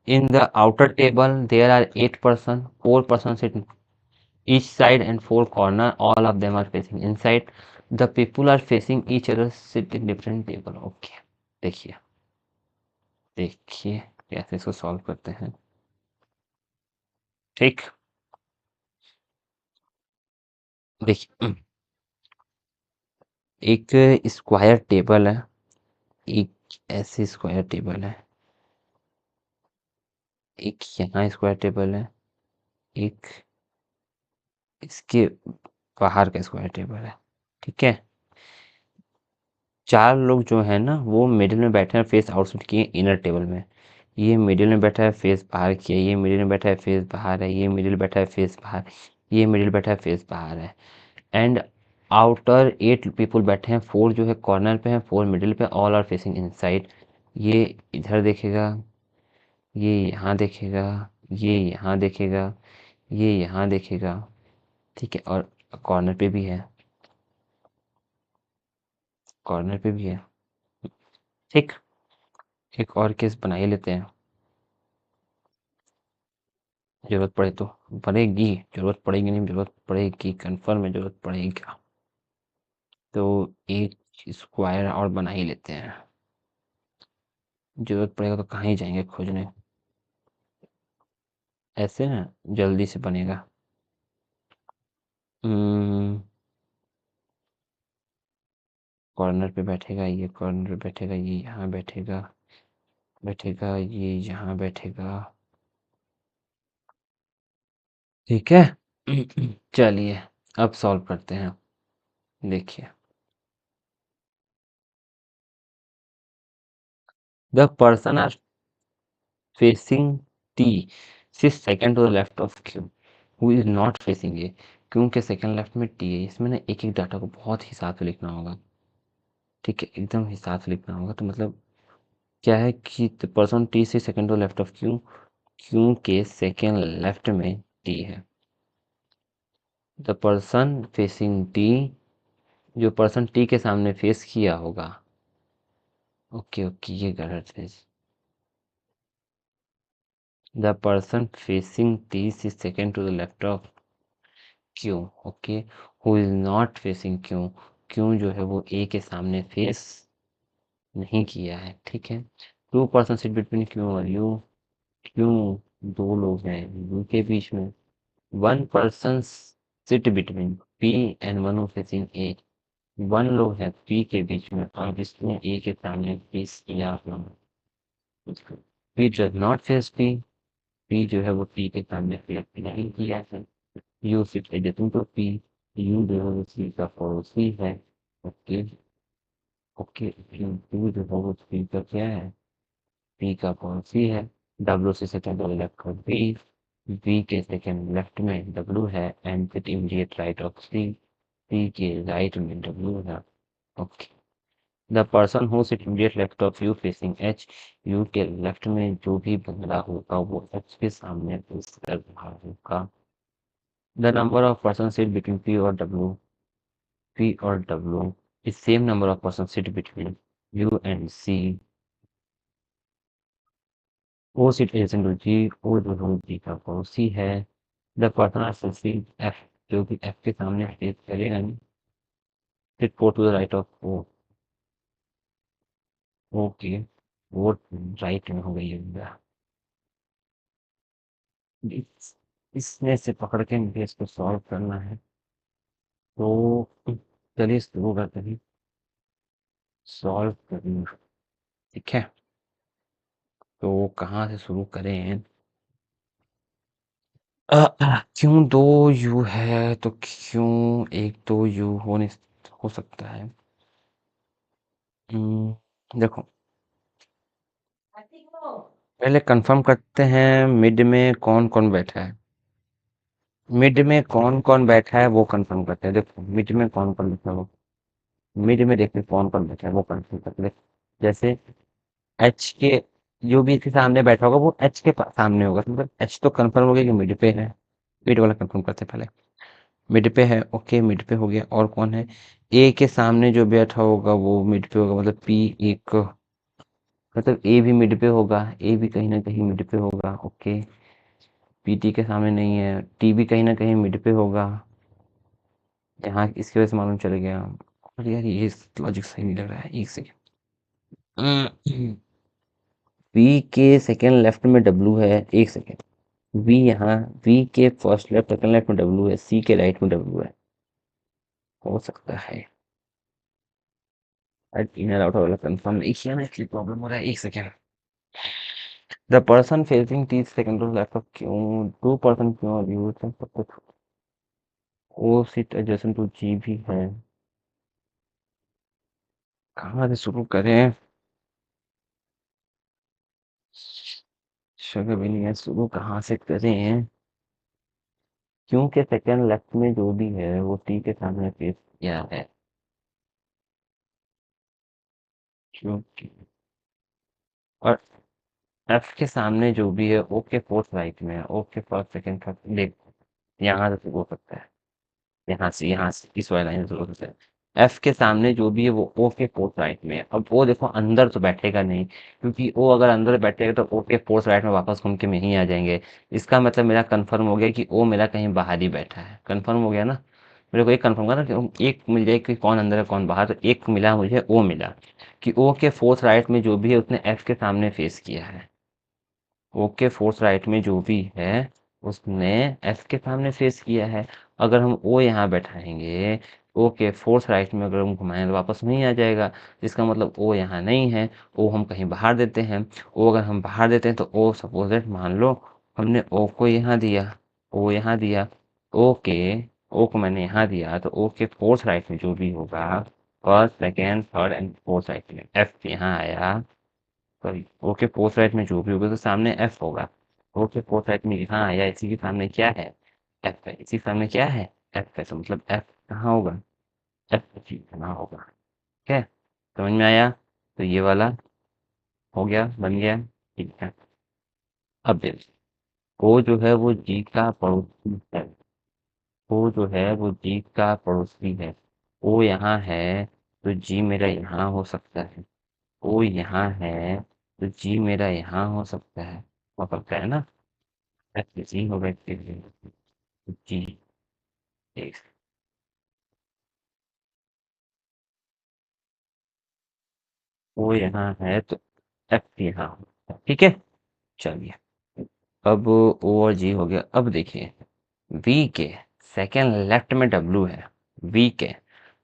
In the outer table there are 8 person, 4 person sit each side and 4 corner, all of them are facing inside. The people are facing each other, sit in different table, okay. देखिए, देखिए कैसे इसको solve करते हैं। ठीक, देखिए, एक square table है, एक ऐसे स्क्वायर टेबल है, एक यहाँ स्क्वायर टेबल है, एक इसके बाहर का स्क्वायर टेबल है। ठीक है, चार लोग जो है ना वो मिडिल में बैठे हैं, फेस आउटसाइड किए इनर टेबल में। ये मिडिल में बैठा है, फेस बाहर किया, ये मिडिल में बैठा है, फेस बाहर है, ये मिडिल बैठा है, फेस बाहर, ये मिडिल बैठा है, फेस बाहर है। एंड आउटर 8 पीपल बैठे हैं, 4 जो है कॉर्नर पे हैं, 4 मिडिल पे, ऑल आर फेसिंग इनसाइड। ये इधर देखेगा, ये यहाँ देखेगा, ये यहाँ देखेगा, ये यहाँ देखेगा। ठीक है, और कॉर्नर पे भी है, कॉर्नर पे भी है। ठीक, एक और केस बना ही लेते हैं, जरूरत पड़े तो। पड़ेगी, जरूरत पड़ेगी नहीं, जरूरत पड़ेगी, कंफर्म है, जरूरत पड़ेगी। तो एक स्क्वायर और बना ही लेते हैं, जरूरत पड़ेगा तो कहाँ ही जाएंगे खोजने। ऐसे ना जल्दी से बनेगा। कॉर्नर पे बैठेगा, ये कॉर्नर पे बैठेगा, ये यहाँ बैठेगा, बैठेगा, ये यहाँ बैठेगा। ठीक है। चलिए अब सॉल्व करते हैं। देखिए, the person are facing T sits second to the left of Q who is not facing A। क्यों के सेकंड लेफ्ट में T है, इसमें ना एक एक डाटा को बहुत हिसाब से लिखना होगा। ठीक है, एकदम हिसाब से लिखना होगा। तो मतलब क्या है कि द पर्सन T से second to left of Q, Q के सेकंड लेफ्ट में T है। द पर्सन फेसिंग T, जो पर्सन T के सामने फेस किया होगा, ओके ओके ये गलत है। द पर्सन फेसिंग T से second to the left of Q, okay, who is not facing Q, Q जो है वो ए के सामने फेस नहीं किया है। ठीक है, 2 पर्सन सिट बिटवीन क्यों और यू, क्यों दो लोग हैं यू के बीच में। 1 person sit between P and one facing A, 1 लोग है पी के बीच में और जिसने ए के सामने फेस किया। P does not face P, P जो है वो पी के सामने फेस नहीं किया है। यू सिर्फ एडिटिंग टू पी, यू जो है वो सी का पड़ोसी है। ओके, ओके, यू जो है वो सी का क्या है, पी का पड़ोसी है। डब्ल्यू से सेकंड लेफ्ट का बी, बी के सेकंड लेफ्ट में डब्ल्यू है and with immediate right of C. C के राइट में डब्ल्यू है। Okay. The person who sit immediate left of U facing H, U के लेफ्ट में जो भी बंदा होगा वो एच के सामने फेस कर रहा होगा। The number of person sit between P और W is same number of person sit between U and C. O sit adjacent to G, O जो है जी का पड़ोसी है। द पर्सन एसोसिएट एफ, जो कि एफ के सामने फेस करेगा, sit four to the right of O. Okay, वो राइट में हो गई है। इसमें से पकड़ के मुझे इसको सॉल्व करना है, तो चलिए शुरू करते हैं सॉल्व करना। ठीक है, तो कहाँ से शुरू करें? क्यों दो यू है तो क्यों एक दो यू हो सकता है। देखो, पहले कंफर्म करते हैं मिड में कौन कौन बैठा है। मिड में कौन कौन बैठा है वो कंफर्म करते हैं। देखो मिड में कौन कौन बैठा है, वो मिड में देखते हैं कौन कौन बैठा है वो कंफर्म करते हैं। जैसे एच के, जो भी इसके सामने बैठा होगा वो एच के सामने होगा, मतलब एच तो कंफर्म हो गया कि मिड पे है। मिड वाला कंफर्म करते हैं पहले। मिड पे है, ओके मिड पे हो गया। और कौन है? ए के सामने जो बैठा होगा वो मिड पे होगा, मतलब पी एक, मतलब ए भी मिड पे होगा, ए भी कहीं ना कहीं मिड पे होगा। ओके, पी टी के सामने नहीं है, टी भी कहीं ना कहीं मिड पे होगा। यहाँ इसकी वजह से मालूम चल गया। और यार ये लॉजिक सही नहीं लग रहा है, एक सेकेंड। वी के सेकेंड लेफ्ट में डब्लू है, एक सेकेंड। वी यहाँ, वी के फर्स्ट लेफ्ट सेकेंड लेफ्ट में डब्लू है, सी के राइट में डब्लू है। हो सकता है इनर आउटर वाला कंफर्म नहीं किया ना, इसलिए प्रॉब्लम हो रहा है। एक second. The person facing T second to left of Q, two person Q view सब कुछ। O seat adjacent to G भी है। कहाँ से शुरू करें? जगह भी नहीं है, शुरू कहाँ से करें? क्योंकि सेकंड लेफ्ट में जो भी है वो टी के सामने फेस किया है। क्योंकि और एफ के सामने जो भी है ओ के फोर्थ राइट में है, ओ के फर्स्ट सेकंड थर्ड देख, यहाँ से शुरू हो सकता है। यहाँ से इस वाली लाइन से शुरू हो सकता है। एफ के सामने जो भी है वो ओ के फोर्थ राइट में है। अब ओ देखो अंदर तो बैठेगा नहीं, क्योंकि ओ अगर अंदर बैठेगा तो ओ के फोर्थ राइट में वापस घूम के में ही आ जाएंगे। इसका मतलब मेरा कंफर्म हो गया कि ओ मेरा कहीं बाहर ही बैठा है। कंफर्म हो गया ना? मेरे को एक कंफर्म करना कि एक मिल जाए कि कौन अंदर है कौन बाहर, तो एक मिला मुझे, ओ मिला कि ओ के फोर्थ राइट में जो भी है उसने एफ के सामने फेस किया है। ओ के फोर्थ राइट में जो भी है उसने एफ के सामने फेस किया है। अगर हम ओ यहाँ बैठाएंगे, ओ के फोर्थ राइट में अगर हम घुमाएं तो वापस नहीं आ जाएगा। इसका मतलब ओ यहाँ नहीं है, ओ हम कहीं बाहर देते हैं। ओ अगर हम बाहर देते हैं तो ओ सपोज दैट मान लो हमने ओ को यहाँ दिया, ओ यहाँ दिया, ओ के, ओ को मैंने यहाँ दिया, तो ओ के फोर्थ राइट में जो भी होगा, first second third and fourth right में एफ यहाँ आया। सॉरी, ओ के फोर्थ राइट में जो भी होगा तो सामने एफ होगा। ओ के फोर्थ राइट में यहाँ आया, इसी के सामने क्या है? एफ है। इसी के सामने क्या है? एफ है। तो मतलब एफ कहाँ होगा? एफ जी कहाँ होगा? ठीक है, समझ में आया? तो ये वाला हो गया, बन गया। ठीक है, अब देखिए, ओ जो है वो जी का पड़ोसी है। ओ जो है वो जी का पड़ोसी है। ओ यहाँ है तो जी मेरा यहाँ हो सकता है। ओ यहाँ है तो जी मेरा यहाँ हो सकता है ना? जी होगा इसके लिए। जी एक, ओ यहाँ है तो एफ यहाँ हो। ठीक है, चलिए। अब ओ और जी हो गया। अब देखिए, वी के सेकेंड लेफ्ट में डब्लू है। वी के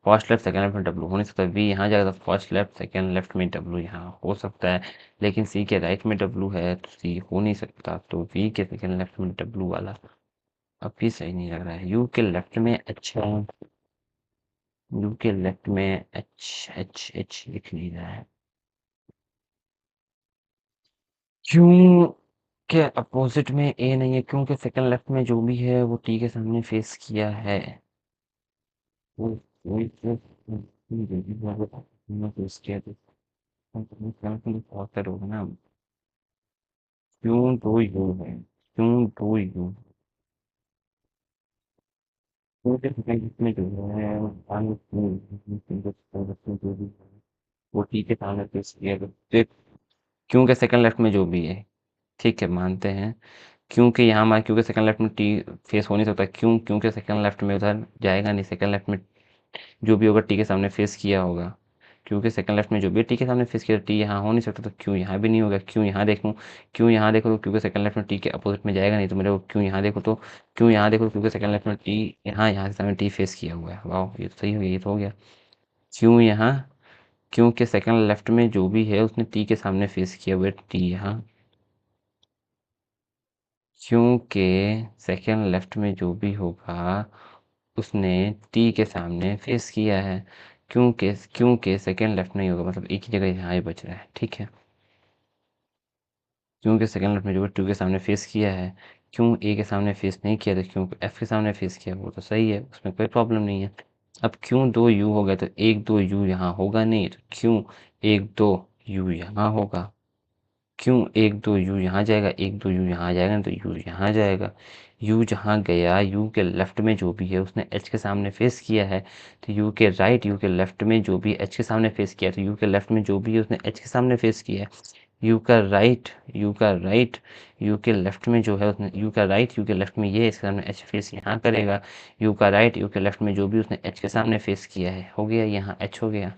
फर्स्ट लेफ्ट सेकेंड लेफ्ट में डब्लू हो नहीं सकता। वी यहाँ जाएगा तो फर्स्ट लेफ्ट सेकेंड लेफ्ट में डब्लू यहाँ हो सकता है। लेकिन सी के राइट में डब्लू है तो सी हो नहीं सकता। तो वी के सेकेंड लेफ्ट में डब्लू वाला अब भी सही नहीं लग रहा है। यू के लेफ्ट में अच्छा, यू के लेफ्ट में एच एच एच लिख नहीं रहा है। क्यों के अपोजिट में ए नहीं है? क्योंकि सेकंड लेफ्ट में जो भी है वो टी के सामने फेस किया है। होगा ना, क्यों दो यू है, क्यों दो यू, क्योंकि इसमें जो है वो टी के सामने फेस किया, क्यों के सेकंड लेफ्ट में जो भी है, ठीक है मानते हैं, क्योंकि यहाँ हमारे क्योंकि सेकंड लेफ्ट में टी फेस हो नहीं सकता, क्यों क्योंकि सेकंड लेफ्ट में उधर जाएगा नहीं, सेकंड लेफ्ट में जो भी होगा टी के सामने फेस किया होगा, क्योंकि सेकंड लेफ्ट में जो भी टी के सामने फेस किया, टी यहाँ हो नहीं सकता, तो क्यों यहाँ भी नहीं होगा, क्यों यहाँ देखूँ, क्यों यहाँ देखो तो क्योंकि सेकंड लेफ्ट में टी के अपोजिट में जाएगा नहीं, तो मेरे को क्यों यहाँ देखो तो क्यों यहाँ देखो, क्योंकि सेकंड लेफ्ट में टी यहाँ के सामने टी फेस किया हुआ है, वाह ये तो सही हो गया, ये तो हो गया, क्यों यहाँ, क्योंकि सेकंड लेफ्ट में जो भी है उसने टी के सामने फेस किया हुआ है, टी यहाँ, क्योंकि सेकंड लेफ्ट में जो भी होगा उसने टी के सामने फेस किया है, क्योंकि सेकंड लेफ्ट नहीं होगा, मतलब एक ही जगह यहाँ ही बच रहा है, ठीक है, क्योंकि सेकंड लेफ्ट में जो है टू के सामने फेस किया है, क्यों ए के सामने फेस नहीं किया, तो क्यों एफ के सामने फेस किया, वो तो सही है, उसमें कोई प्रॉब्लम नहीं है। अब क्यों दो यू हो गया, तो एक दो यू यहाँ होगा नहीं, तो क्यों एक दो यू यहाँ होगा, क्यों एक दो यू यहाँ जाएगा, एक दो यू यहाँ जाएगा ना, तो यू यहाँ जाएगा, यू जहाँ गया, यू के लेफ्ट में जो भी है उसने एच के सामने फेस किया है, तो यू के राइट यू के लेफ्ट में जो भी एच के सामने फेस किया है, तो यू के लेफ्ट में जो भी है उसने एच के सामने फेस किया है, यू का राइट यू का राइट यू के लेफ्ट में जो है उसने यू का राइट यू के लेफ्ट में ये इसके सामने एच फेस यहाँ करेगा, यू का राइट यू के लेफ्ट में जो भी उसने एच के सामने फेस किया है, हो गया यहाँ एच हो गया,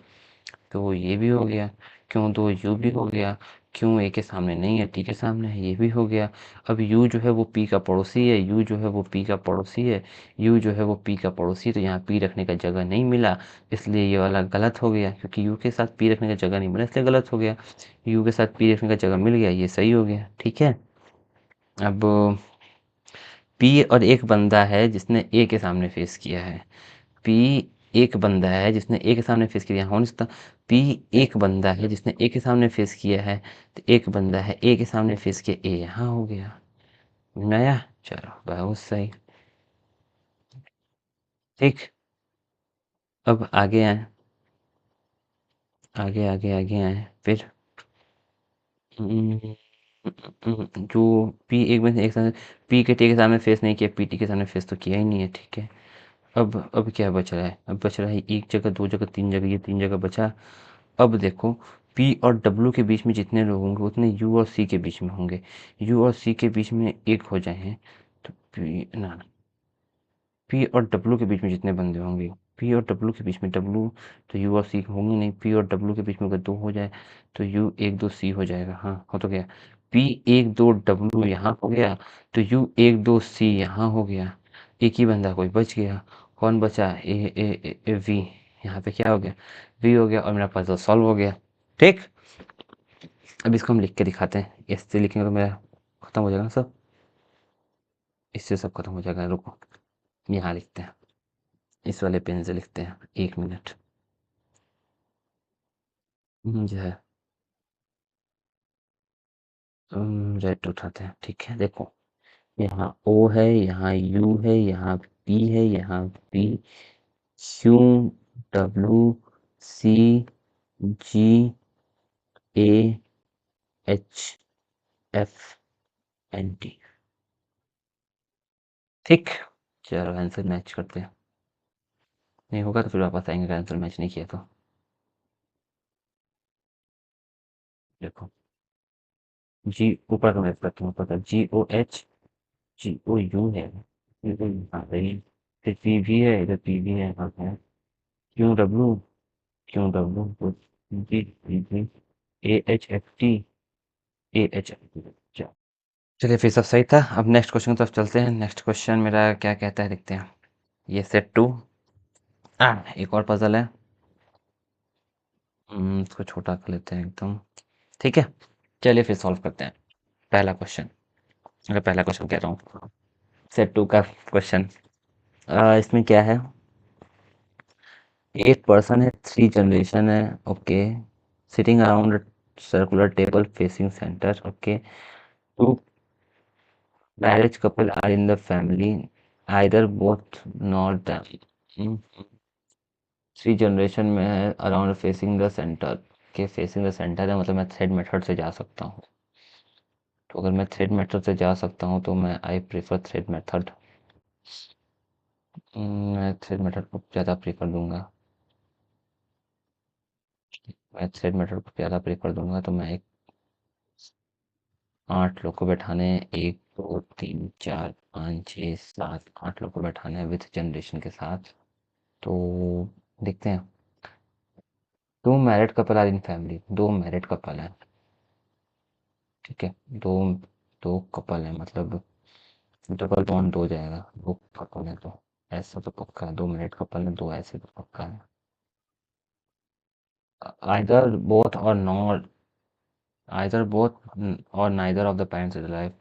तो ये भी हो गया, क्यों दो यू भी हो गया, क्यों ए के सामने नहीं है टी के सामने है, ये भी हो गया। अब यू जो है वो पी का पड़ोसी है, यू जो है वो पी का पड़ोसी है, यू जो है वो पी का पड़ोसी है, तो यहाँ पी रखने का जगह नहीं मिला, इसलिए ये वाला गलत हो गया, क्योंकि यू के साथ पी रखने का जगह नहीं मिला इसलिए गलत हो गया, यू के साथ पी रखने का जगह मिल गया, ये सही हो गया, ठीक है। अब पी और एक बंदा है जिसने ए के सामने फेस किया है, पी एक बंदा है जिसने ए के सामने फेस किया, हो नहीं सकता, पी एक बंदा है जिसने ए के सामने फेस किया है, तो एक बंदा है ए के सामने फेस किया, ए यहाँ हो गया, नया, चलो बहुत सही, ठीक। अब आगे आए, आगे आगे आगे आए फिर, हम्म, जो पी एक बंदे एक सामने, पी के टी के सामने फेस नहीं किया, पी टी के सामने फेस तो किया ही नहीं है, ठीक है। अब क्या बच रहा है, अब बच रहा है एक जगह दो जगह तीन जगह, ये तीन जगह बचा। अब देखो पी और डब्ल्यू के बीच में जितने लोग होंगे उतने यू और सी के बीच में होंगे, यू और सी के बीच में एक हो जाए हैं, तो पी ना, पी और डब्ल्यू के बीच में जितने बंदे होंगे, पी और डब्ल्यू के बीच में, डब्ल्यू तो यू और सी होंगे नहीं, पी और डब्ल्यू के बीच में अगर दो हो जाए तो यू एक दो सी हो जाएगा, हाँ हो तो गया, पी एक दो डब्ल्यू यहाँ हो गया, तो यू एक दो सी यहाँ हो गया, एक ही बंदा कोई बच गया, कौन बचा, ए वी, यहाँ पे क्या हो गया, वी हो गया, और मेरा पजल सॉल्व हो गया, ठीक। अब इसको हम लिख के दिखाते हैं, इससे लिखेंगे तो मेरा खत्म हो जाएगा ना सब, इससे सब खत्म हो जाएगा, रुको यहाँ लिखते हैं, इस वाले पेन से लिखते हैं, एक मिनट, जो है रेड उठाते हैं, ठीक है, देखो यहाँ ओ है, यहाँ यू है, यहाँ पी है, यहाँ P, Q, W, C, ji, A, H, F, N, T, ठीक। चलो आंसर मैच करते हैं, नहीं होगा तो फिर वापस आएंगे अगर आंसर मैच नहीं किया तो, देखो जी, ऊपर का मैच करता हूँ, ऊपर का जी O H, ji O you है, ये तो यहाँ पे ही, फिर पी भी है, इधर पी भी है, यहाँ पे क्यू डब्ल्यू, क्यू डब्ल्यू तो G G G, A H F T, A H F T, चलिए फिर सब सही था। अब नेक्स्ट क्वेश्चन की तरफ चलते हैं, नेक्स्ट क्वेश्चन मेरा क्या कहता है देखते हैं, ये सेट टू, एक और पजल है, इसको छोटा कर लेते हैं एकदम, ठीक है। चलिए फिर सॉल्व करते हैं, पहला क्वेश्चन, अगर पहला क्वेश्चन कह रहा हूँ, सेट टू का क्वेश्चन, इसमें क्या है, एक पर्सन है, थ्री जनरेशन है, okay, sitting around circular table facing centre, okay, two marriage couple are in the family, either both not them, 3 generation में है अराउंड फेसिंग द सेंटर, के फेसिंग द सेंटर है मतलब मैं थ्रेड मेथड से जा सकता हूँ। तो अगर मैं थ्रेड मेथड से जा सकता हूँ तो मैं आई प्रेफर थ्रेड मेथड। मैं थ्रेड मेथड को ज़्यादा प्रेफर दूंगा। मैं थ्रेड मेथड को ज़्यादा प्रेफर दूंगा तो मैं एक 8 लोग को बैठाने, 1 2 3 4 5 6 7 8 लोग को बैठाने हैं विथ जनरेशन के साथ। तो देखते हैं। 2 married couple are in family, 2 married couple हैं, ठीक है। दो दो कपल हैं मतलब डबल बॉन्ड हो जाएगा, 2 कपल हैं तो ऐसा तो पक्का है, 2 मैरिड कपल हैं, 2 ऐसे तो पक्का है। आइदर बोथ और नॉट, आइदर बोथ और neither of the parents is alive,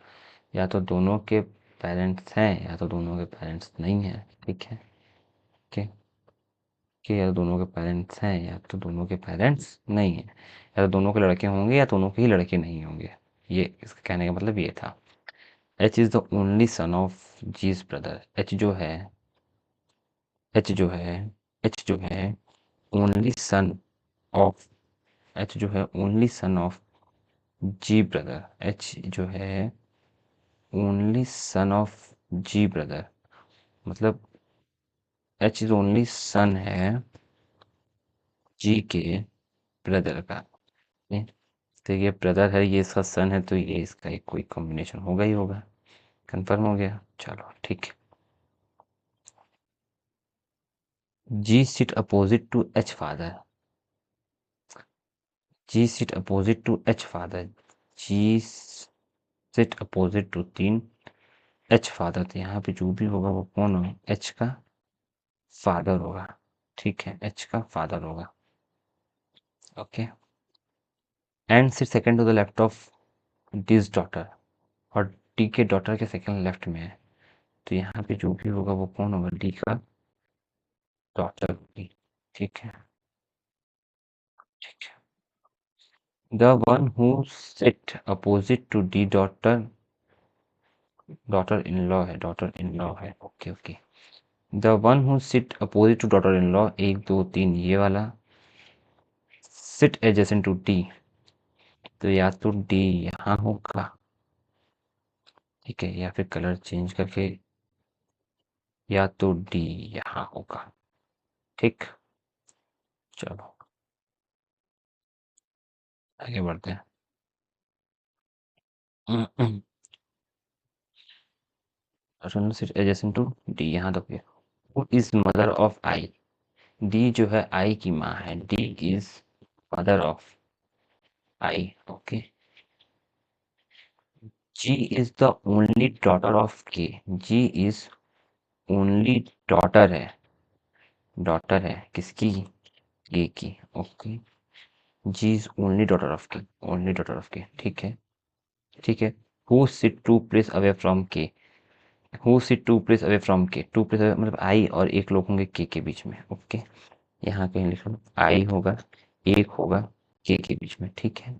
या तो दोनों के पेरेंट्स हैं या तो दोनों के पेरेंट्स नहीं हैं, ठीक है। ओके, कि या तो दोनों के पेरेंट्स हैं या तो दोनों के पेरेंट्स नहीं हैं, या तो दोनों के लड़के होंगे या दोनों के ही लड़के नहीं होंगे। ये इसका कहने का मतलब ये था। H is the only son of जीस ब्रदर। एच जो है एच जो है ओनली सन ऑफ, एच जो है only son of G brother. H जो है only son of G brother, मतलब एच इज ओनली सन है जी के ब्रदर का। नहीं, तो ये ब्रदर है, ये इसका सन है, तो ये इसका एक कोई कॉम्बिनेशन होगा ही होगा। कंफर्म हो गया, चलो ठीक है। G sit opposite to H father. G sit opposite to H father. G sit opposite to 3 H father. तो यहाँ पे जो भी होगा वो कौन होगा? एच का फादर होगा, ठीक है, एच का फादर होगा। Okay, and sit second to the left of D's daughter, और डी के डॉटर के सेकंड लेफ्ट में है। तो यहाँ पे जो भी होगा वो कौन होगा? डी का डॉटर होगी, ठीक है, ठीक है। The one who sit opposite to D daughter, daughter in law है, डॉटर इन लॉ है, okay okay. The one who sit opposite to daughter in law, 1 2 3 ये वाला, सिट एडजेसेंट टू डी, तो या तो डी यहाँ होगा, ठीक है, या फिर कलर चेंज करके या तो डी यहाँ होगा, ठीक। चलो आगे बढ़ते हैं। सिट एडजेसेंट टू डी, यहाँ तक। Who is mother of I? D जो है आई की माँ है, D is mother of I, okay. G is the only daughter of K, G is only daughter है, डॉटर है किसकी? के की, okay. G is only daughter of K, only daughter of K, ठीक है, ठीक है। Who sit two place away from K, who sit two place away from K, two place away मतलब आई और एक लोग होंगे के बीच में, ओके। यहाँ कहीं लिख लो, आई होगा, एक होगा के बीच में, ठीक है।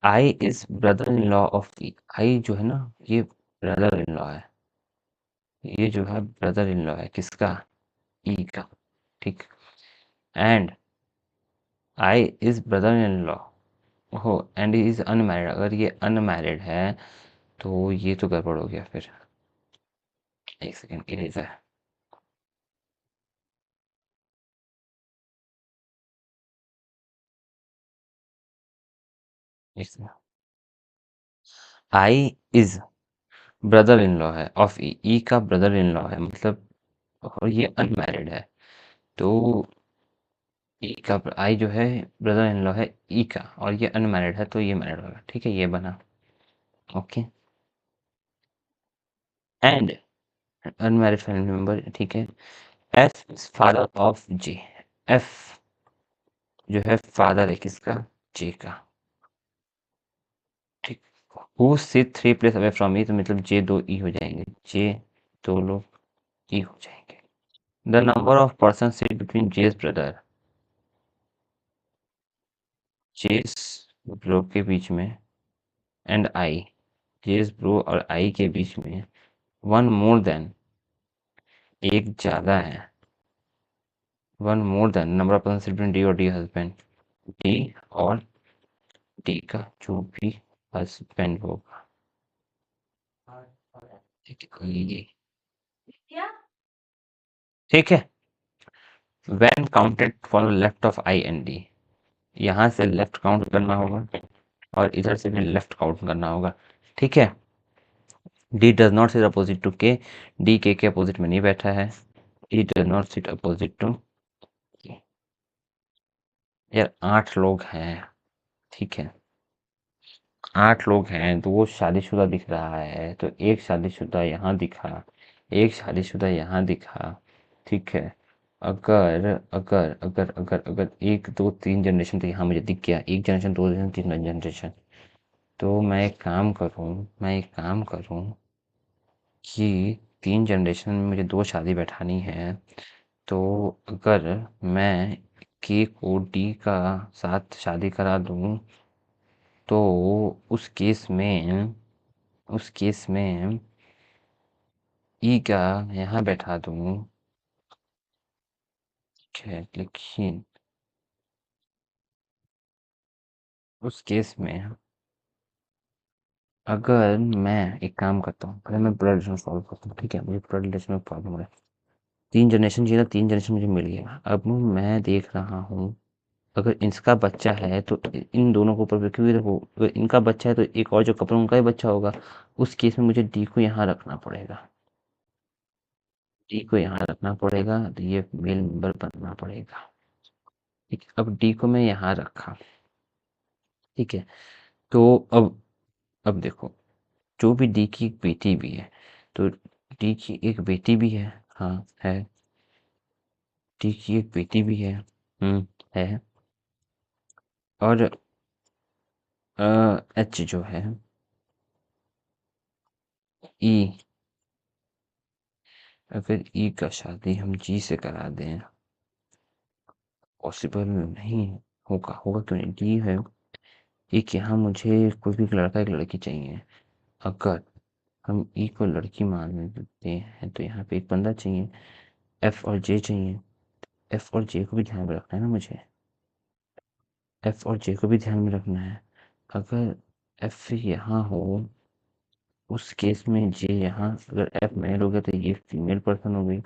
I is brother in law of E, I जो है ना ये ब्रदर इन लॉ है, ये जो है ब्रदर इन लॉ है किसका? ई का, ठीक। And I is brother in law, हो एंड इज अनमैरिड, अगर ये अनमैरिड है तो ये तो गड़बड़ हो गया फिर। एक second, eraser, I is brother in law है ऑफ ई, ई का ब्रदर इन लॉ है मतलब, और ये अनमैरिड है, तो ई का आई जो है ब्रदर इन लॉ है ई का, और ये अनमैरिड है तो ये मैरिड होगा, ठीक है, ये बना, okay. And unmarried family member, ठीक है। F is father of J, F जो है फादर है किसका? जे का, ठीक। हु से 3 प्लेस अवे फ्रॉम ई, तो मतलब जे दो ई हो जाएंगे, जे दो लोग ई हो जाएंगे। The number of person sit between जेस ब्रदर, जेस ब्रो के बीच में एंड आई, जेस ब्रो और आई के बीच में वन मोर देन, एक ज़्यादा है, one more than number of person between D और डी हस्बैंड, डी और डी का जो भी हस्बैंड होगा, ठीक है ये, ठीक है। When counted for left of I and D, यहाँ से लेफ्ट काउंट करना होगा और इधर से भी लेफ्ट काउंट करना होगा, ठीक है। D does not sit opposite to K, D K अपोजिट में नहीं बैठा है, D does not sit opposite to, यार 8 लोग हैं, ठीक है। 8 लोग हैं तो वो शादीशुदा दिख रहा है, तो एक शादीशुदा यहाँ दिखा, एक शादीशुदा यहाँ दिखा, ठीक है। अगर अगर अगर अगर अगर 1 2 3 जनरेशन तो यहाँ मुझे दिख गया, 1 जनरेशन 2 जनरेशन 3 जनरेशन, तो मैं एक काम करूँ कि 3 जनरेशन में मुझे 2 शादी बैठानी है, तो अगर मैं के को डी का साथ शादी करा दूँ, तो उस केस में उस केस में ई का यहाँ बैठा दूँ, ठीक है। लेकिन उस केस में अगर मैं एक काम करता हूँ, पहले मैं ब्लड रिलेशन सॉल्व करता हूँ, ठीक है। मुझे ब्लड रिलेशन में प्रॉब्लम हो रहा है, 3 जनरेशन चाहिए था, 3 जनरेशन मुझे मिल गया। अब मैं देख रहा हूँ, अगर इसका बच्चा है तो इन दोनों के ऊपर, क्योंकि देखो अगर इनका बच्चा है तो एक और जो कपल उनका ही बच्चा होगा, उस केस में मुझे डी को यहाँ रखना पड़ेगा, डी को यहाँ रखना पड़ेगा, तो ये मेल मेंबर बनना पड़ेगा, ठीक है। अब डी को मैं यहाँ रखा, ठीक है। तो अब देखो, जो भी डी की एक बेटी भी है, तो डी की एक बेटी भी है, हाँ है, डी की एक बेटी भी है, है। और एच जो है, ई, अगर ई का शादी हम जी से करा दें, पॉसिबल नहीं होगा, होगा क्यों नहीं, डी है। एक यहाँ मुझे कोई भी लड़का एक लड़की चाहिए, अगर हम ई को लड़की मान लेते हैं तो यहाँ पे एक बंदा चाहिए, एफ और जे चाहिए। एफ और जे को भी ध्यान में रखना है ना मुझे, एफ और जे को भी ध्यान में रखना है। अगर एफ यहाँ हो, उस केस में जे यहाँ, अगर एफ मेल हो गया तो ये फीमेल पर्सन हो गई,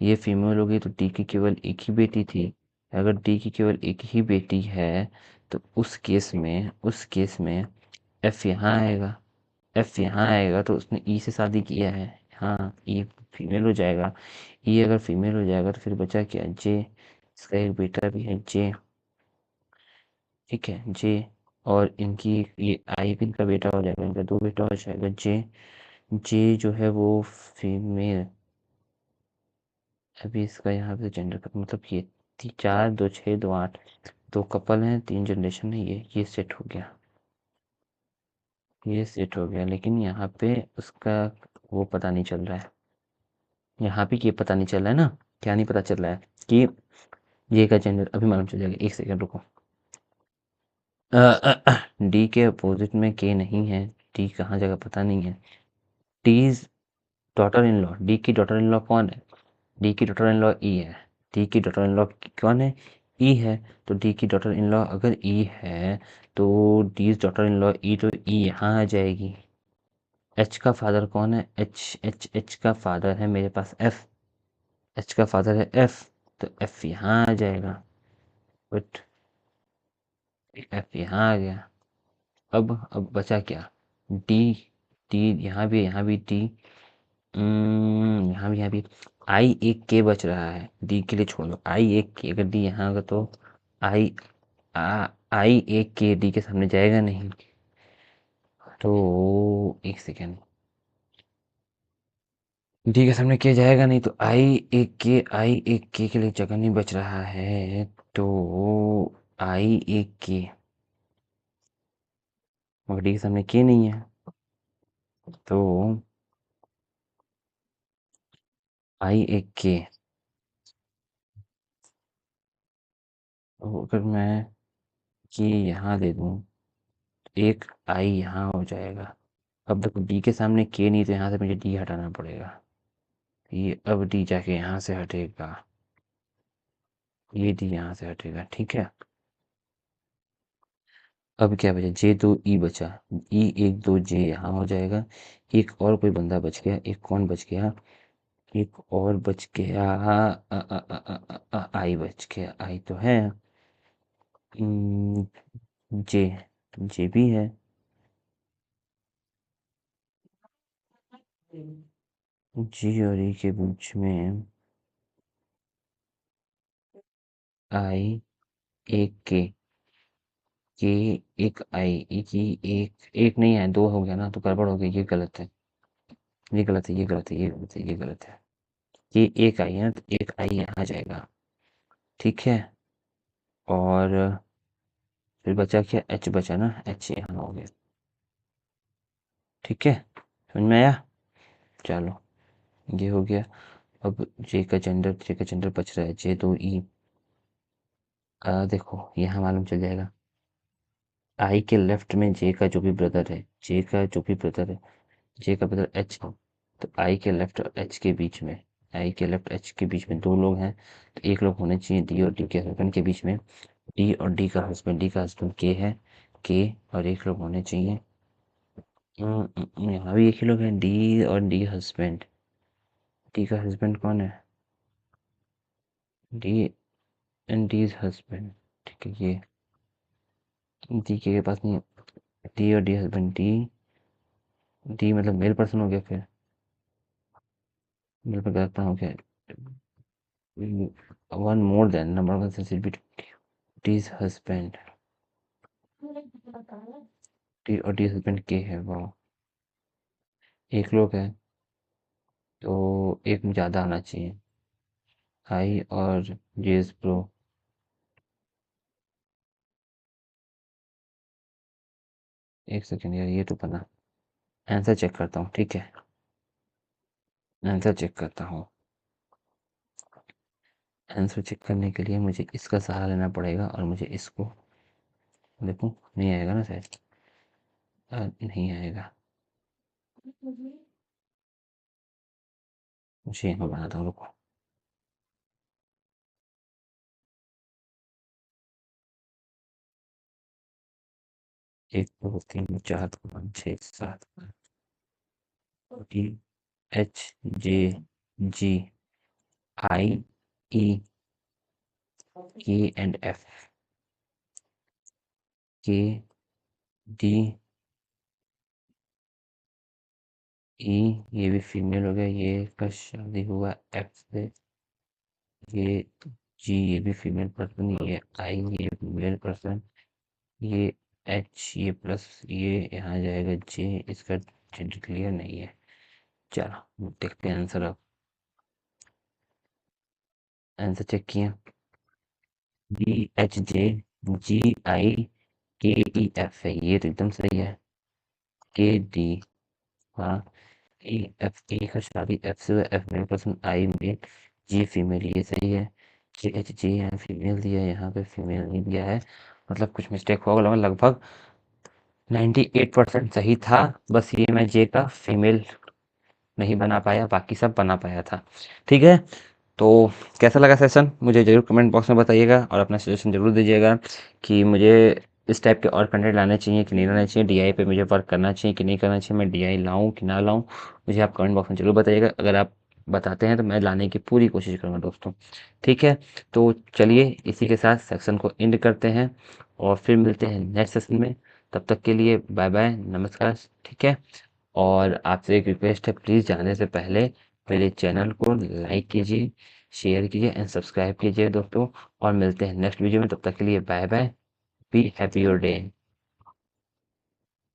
ये फीमेल हो गई, तो डी की केवल एक ही बेटी थी। अगर डी की केवल एक ही बेटी है, तो उस केस में एफ यहाँ आएगा, एफ यहाँ आएगा तो उसने ई से शादी किया है, हाँ ई फीमेल हो जाएगा। ई अगर फीमेल हो जाएगा तो फिर बचा क्या, जे, इसका एक बेटा भी है जे, ठीक है जे। और इनकी ये आई भी इनका बेटा हो जाएगा, इनका 2 बेटा हो जाएगा जे। जे जो है वो फीमेल, अभी इसका यहाँ पे जेंडर का मतलब ये 4 2 6 2 8, 2 कपल हैं, 3 जनरेशन है, ये सेट हो गया, ये सेट हो गया। लेकिन यहाँ पे उसका वो पता नहीं चल रहा है, यहाँ पे ये पता नहीं चल रहा है ना, क्या नहीं पता चल रहा है कि ये का जेंडर, अभी मालूम चल जाएगा, एक सेकंड रुको। डी के अपोजिट में के नहीं है, डी कहाँ जगह पता नहीं है। D daughter in law, D की डॉटर इन लॉ कौन है, डी की डॉटर इन लॉ ई है, डी की डॉटर इन लॉ कौन है, ई है। तो डी की डॉटर इन लॉ अगर ई है, तो डी डॉटर इन लॉ ई, तो ई यहाँ आ जाएगी। एच का फादर कौन है, एच का फादर है मेरे पास एफ, एच का फादर है एफ, तो एफ यहाँ आ जाएगा, बट एफ यहाँ आ गया। अब बचा क्या, डी, डी यहाँ भी है, यहाँ भी डी, यहाँ भी आई एक के बच रहा है, डी के लिए छोड़ दो, आई एक के, अगर डी यहाँ होगा तो आई, आई एक के डी के सामने जाएगा नहीं, तो एक सेकेंड, डी के सामने के जाएगा नहीं, तो आई एक के लिए जगह नहीं बच रहा है, तो आई एक के, मगर डी के सामने के नहीं है, तो आई एक के, तो अगर मैं के यहाँ दे दूँ, एक आई यहाँ हो जाएगा। अब देखो डी के सामने के नहीं, तो यहाँ से मुझे डी हटाना पड़ेगा, ये अब डी जाके यहाँ से हटेगा, ये डी यहाँ से हटेगा, ठीक है। अब क्या बचा, जे दो ई बचा, ई एक दो जे यहाँ हो जाएगा। एक और कोई बंदा बच गया, एक कौन बच गया, एक और बच गया, आई बच गया, आई तो है। हम्म, जे, जे भी है। जी और ई के बीच में आई, एक के एक आई, एक ही, एक एक नहीं है, दो हो गया ना, तो गड़बड़ हो गई, ये गलत है, ये गलत है, ये गलत है, ये गलत है, ये गलत है। ये एक आई है, तो एक आई यहाँ जाएगा, ठीक है। और फिर बचा क्या, एच बचा ना, एच यहाँ हो गया, ठीक है। समझ में आया, चलो ये हो गया। अब जे का जेंडर बच रहा है, जे दो ई। देखो यहाँ मालूम चल जाएगा, आई के लेफ्ट में जे का जो भी ब्रदर है, जे का जो भी ब्रदर है, जे का ब्रदर एच है, तो आई के लेफ्ट और एच के बीच में, आई के लेफ्ट एच के बीच में दो लोग हैं, तो एक लोग होने चाहिए डी और डी के हस्बैंड के बीच में। डी और डी का हस्बैंड के है, के, और एक लोग होने चाहिए, यहाँ भी एक ही लोग हैं, डी और डी हस्बैंड। डी का हस्बैंड कौन है, डी एंड डी हस्बैंड, ठीक है। ये डी के पास नहीं है, डी और डी हस्बैंड, डी, डी मतलब मेल पर्सन हो गया, फिर मेल पर गलत हो गया, one more than number one से बी, डीज हस्बैंड, डी और डी हस्बैंड के है, वाह। एक लोग है, तो एक में ज़्यादा आना चाहिए, आई और जेस प्रो। एक सेकेंड यार, ये तो बना, आंसर चेक करता हूँ, ठीक है, आंसर चेक करता हूँ। आंसर चेक करने के लिए मुझे इसका सहारा लेना पड़ेगा, और मुझे इसको देखूँ, नहीं आएगा ना शायद, नहीं आएगा, मुझे यहाँ बनाता हूँ, रुको। एक दो तीन चार पाँच छः सात, डी एच जे जी आई ई के एंड एफ, के डी ई, ये भी फीमेल हो गया, ये का शादी हुआ एफ से, ये जी, ये भी फीमेल पर्सन, ये आई, ये मेल पर्सन, ये एच, ये प्लस, ये यहाँ जाएगा जे, इसका जेंडर क्लियर नहीं है। चलो देखते हैं आंसर अब, आंसर चेक किया, डी एच जे जी आई के ई एफ है, ये तो एकदम सही है, के डी, हाँ, ई एफ, ई का शादी एफ से हुआ, एफ मेल पर्सन, आई मेल, जी फीमेल, ये सही है। जे एच जी यहाँ फीमेल दिया है, यहाँ पे फीमेल नहीं दिया है, मतलब कुछ मिस्टेक होगा, लगभग 98% सही था। बस ये मैं जे का फीमेल नहीं बना पाया, बाकी सब बना पाया था, ठीक है। तो कैसा लगा सेशन, मुझे ज़रूर कमेंट बॉक्स में बताइएगा, और अपना सजेशन ज़रूर दीजिएगा कि मुझे इस टाइप के और कंटेंट लाने चाहिए कि नहीं लाने चाहिए, डीआई पे मुझे वर्क करना चाहिए कि नहीं करना चाहिए, मैं डीआई लाऊं कि ना लाऊं, मुझे आप कमेंट बॉक्स में ज़रूर बताइएगा। अगर आप बताते हैं तो मैं लाने की पूरी कोशिश करूँगा दोस्तों, ठीक है। तो चलिए इसी के साथ सेक्शन को एंड करते हैं, और फिर मिलते हैं नेक्स्ट सेशन में। तब तक के लिए बाय बाय, नमस्कार, ठीक है। और आपसे एक रिक्वेस्ट है, प्लीज़ जाने से पहले मेरे चैनल को लाइक कीजिए, शेयर कीजिए एंड सब्सक्राइब कीजिए दोस्तों, और मिलते हैं नेक्स्ट वीडियो में, तब तक के लिए bye bye, be happy your day.